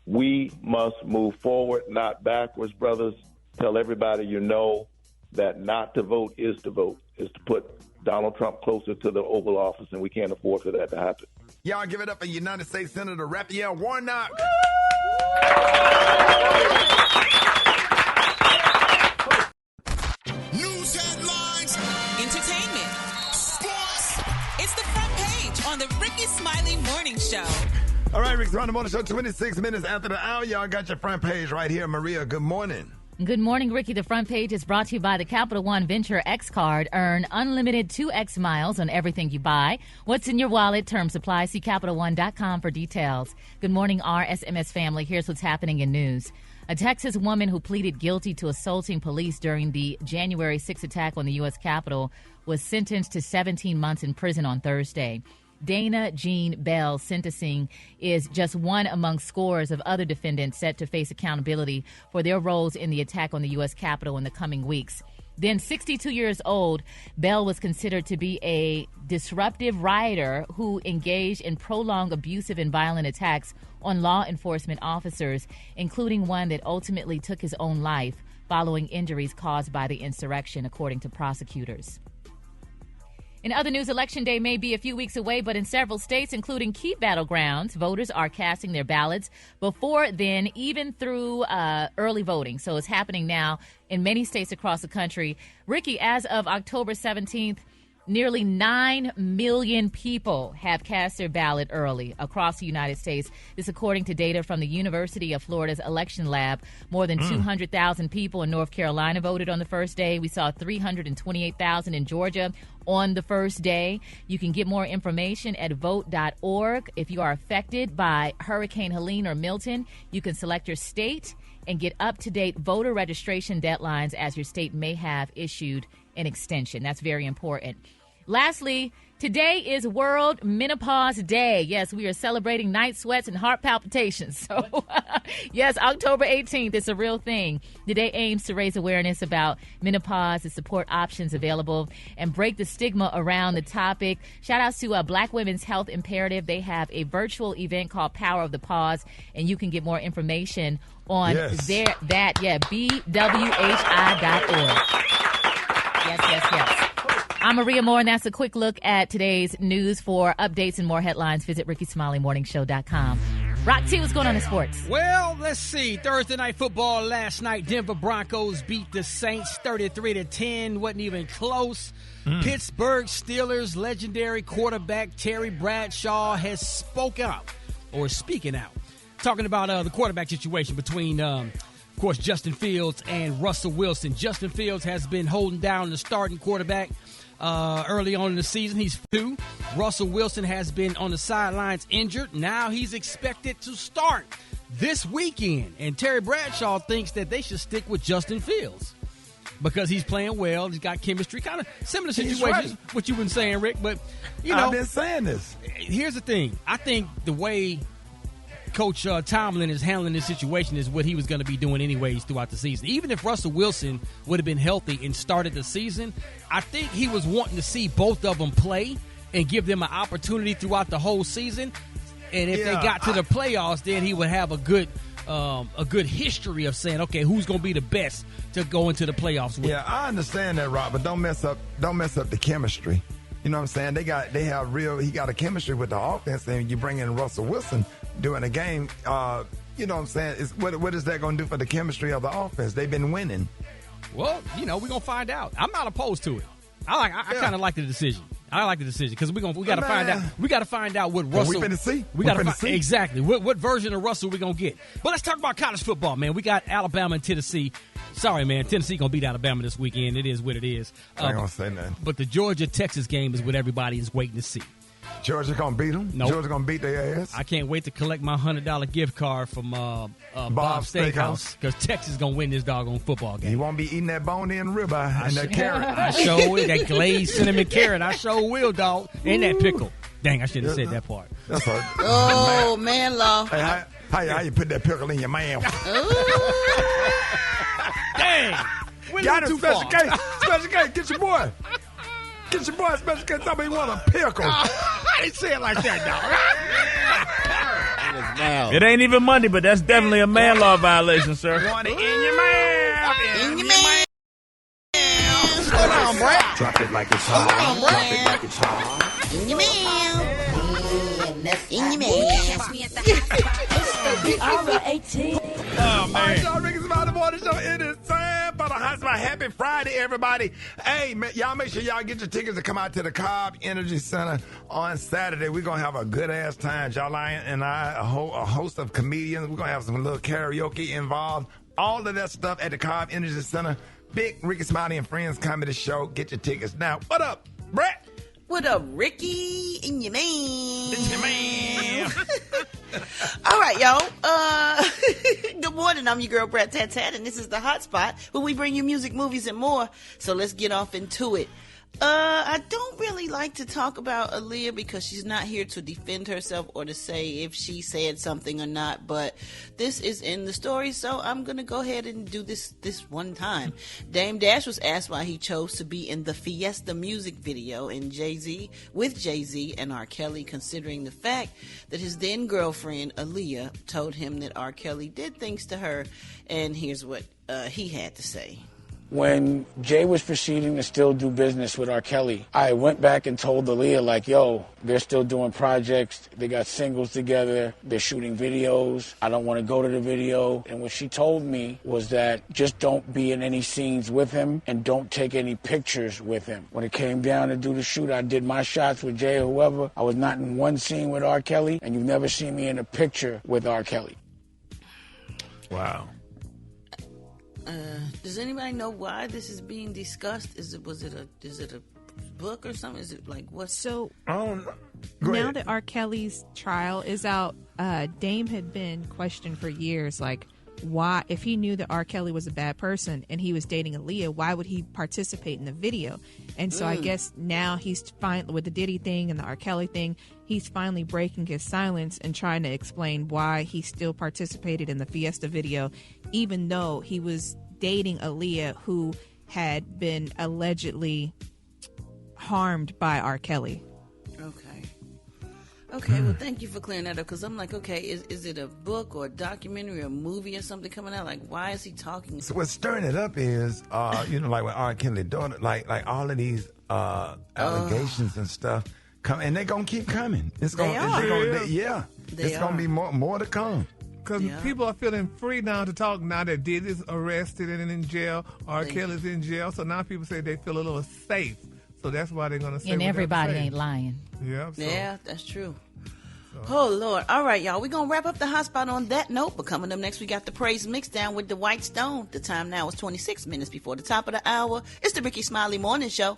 We must move forward, not backwards, brothers. Tell everybody you know that not to vote is to vote, is to put Donald Trump closer to the Oval Office, and we can't afford for that to happen. Y'all give it up for United States Senator Raphael Warnock. News headlines, entertainment, sports. It's the front page on the Rickey Smiley Morning Show. All right, Rickey Smiley Morning Show, 26 minutes after the hour. Y'all got your front page right here. Maria, good morning. Good morning, Ricky. The front page is brought to you by the Capital One Venture X card. Earn unlimited 2X miles on everything you buy. What's in your wallet? Term supply. See CapitalOne.com for details. Good morning, RSMS family. Here's what's happening in news. A Texas woman who pleaded guilty to assaulting police during the January 6th attack on the U.S. Capitol was sentenced to 17 months in prison on Thursday. Dana Jean Bell's sentencing is just one among scores of other defendants set to face accountability for their roles in the attack on the U.S. Capitol in the coming weeks. Then 62 years old, Bell was considered to be a disruptive rioter who engaged in prolonged abusive and violent attacks on law enforcement officers, including one that ultimately took his own life following injuries caused by the insurrection, according to prosecutors. In other news, Election Day may be a few weeks away, but in several states, including key battlegrounds, voters are casting their ballots before then, even through early voting. So it's happening now in many states across the country. Ricky, as of October 17th, nearly 9 million people have cast their ballot early across the United States. This according to data from the University of Florida's election lab. More than 200,000 people in North Carolina voted on the first day. We saw 328,000 in Georgia on the first day. You can get more information at vote.org. If you are affected by Hurricane Helene or Milton, you can select your state and get up-to-date voter registration deadlines, as your state may have issued an extension. That's very important. Lastly, today is World Menopause Day. Yes, we are celebrating night sweats and heart palpitations. So, yes, October 18th, it's a real thing. The day aims to raise awareness about menopause and support options available and break the stigma around the topic. Shout outs to Black Women's Health Imperative. They have a virtual event called Power of the Pause, and you can get more information on BWHI.org. Yes. I'm Maria Moore, and that's a quick look at today's news. For updates and more headlines, visit RickeySmileyMorningShow.com. Rock T, what's going on in sports? Well, let's see. Thursday night football last night. Denver Broncos beat the Saints 33-10. Wasn't even close. Pittsburgh Steelers legendary quarterback Terry Bradshaw has speaking out, talking about the quarterback situation between of course, Justin Fields and Russell Wilson. Justin Fields has been holding down the starting quarterback early on in the season. He's 2. Russell Wilson has been on the sidelines injured. Now he's expected to start this weekend. And Terry Bradshaw thinks that they should stick with Justin Fields because he's playing well. He's got chemistry. Kind of similar situations, what you've been saying, Rick. But, you know, I've been saying this. Here's the thing. I think the way Coach Tomlin is handling this situation is what he was going to be doing anyways throughout the season. Even if Russell Wilson would have been healthy and started the season, I think he was wanting to see both of them play and give them an opportunity throughout the whole season. And if they got to the playoffs, then he would have a good history of saying, okay, who's going to be the best to go into the playoffs with. Yeah, I understand that, Rob, but don't mess up the chemistry. You know what I'm saying? He got a chemistry with the offense, and you bring in Russell Wilson during a game. You know what I'm saying? What is that going to do for the chemistry of the offense? They've been winning. Well, you know, we're going to find out. I'm not opposed to it. I kind of like the decision. I like the decision because we got to find out. We got to find out what Russell. We finna see. We got to see exactly what version of Russell we gonna get. But let's talk about college football, man. We got Alabama and Tennessee. Sorry, man. Tennessee gonna beat Alabama this weekend. It is what it is. I ain't gonna say nothing. But the Georgia-Texas game is what everybody is waiting to see. Georgia gonna beat them? Nope. Georgia gonna beat their ass? I can't wait to collect my $100 gift card from Bob's Steakhouse because Texas gonna win this doggone football game. You won't be eating that bone-in ribeye and that carrot. I sure will. That glazed cinnamon carrot. I sure will, dog. And that pickle. Dang, I should have said that part. That's right. Oh, man, law. Hey, how you put that pickle in your mouth? Dang. Got it, Special K. Special K, get your boy. Get your boy Special K. Somebody want a pickle. I didn't say it like that, dog. It ain't even Monday, but that's definitely a man law violation, sir. Want it in your mouth. In your mouth. Hold on, Brat. Drop it like it's hot. Drop it like it's hot. In your mouth. In your mouth. Oh, man. All right, Rickey Smiley Morning Show. It is time for the hot spot. Happy Friday, everybody. Hey, man, y'all make sure y'all get your tickets to come out to the Cobb Energy Center on Saturday. We're going to have a good-ass time. Y'all and I, a host of comedians. We're going to have some little karaoke involved. All of that stuff at the Cobb Energy Center. Big Rickey Smiley and Friends Comedy Show. Get your tickets now. What up, Brat? What up, Ricky? In your man. In your man. All right, y'all. Good morning. I'm your girl, Brat Tat Tat, and this is the Hot Spot, where we bring you music, movies, and more. So let's get off into it. I don't really like to talk about Aaliyah because she's not here to defend herself or to say if she said something or not, but this is in the story, so I'm going to go ahead and do this one time. Dame Dash was asked why he chose to be in the Fiesta music video with Jay-Z and R. Kelly, considering the fact that his then girlfriend, Aaliyah, told him that R. Kelly did things to her, and here's what he had to say. When Jay was proceeding to still do business with R. Kelly, I went back and told Aaliyah, like, yo, they're still doing projects. They got singles together. They're shooting videos. I don't want to go to the video. And what she told me was that just don't be in any scenes with him and don't take any pictures with him. When it came down to do the shoot, I did my shots with Jay or whoever. I was not in one scene with R. Kelly, and you've never seen me in a picture with R. Kelly. Wow. Does anybody know why this is being discussed? Is it a book or something? Is it like what's so? Now that R. Kelly's trial is out, Dame had been questioned for years, like why, if he knew that R. Kelly was a bad person and he was dating Aaliyah, why would he participate in the video? And so I guess now he's finally, with the Diddy thing and the R. Kelly thing, he's finally breaking his silence and trying to explain why he still participated in the Fiesta video, even though he was dating Aaliyah, who had been allegedly harmed by R. Kelly. Okay, well, thank you for clearing that up, because I'm like, okay, is it a book or a documentary or a movie or something coming out? Like, why is he talking? So what's stirring it up is, like with R. Kelly doing it, like all of these allegations and stuff come, and they're gonna keep coming. It's gonna be more to come. Because people are feeling free now to talk now that Diddy's arrested and in jail, R. Kelly's in jail, so now people say they feel a little safe. So that's why they're going to say. And everybody ain't lying. Yeah. Yeah, that's true. Oh, Lord. All right, y'all. We're going to wrap up the hot spot on that note. But coming up next, we got the Praise Mix Down with the White Stone. The time now is 26 minutes before the top of the hour. It's the Rickey Smiley Morning Show.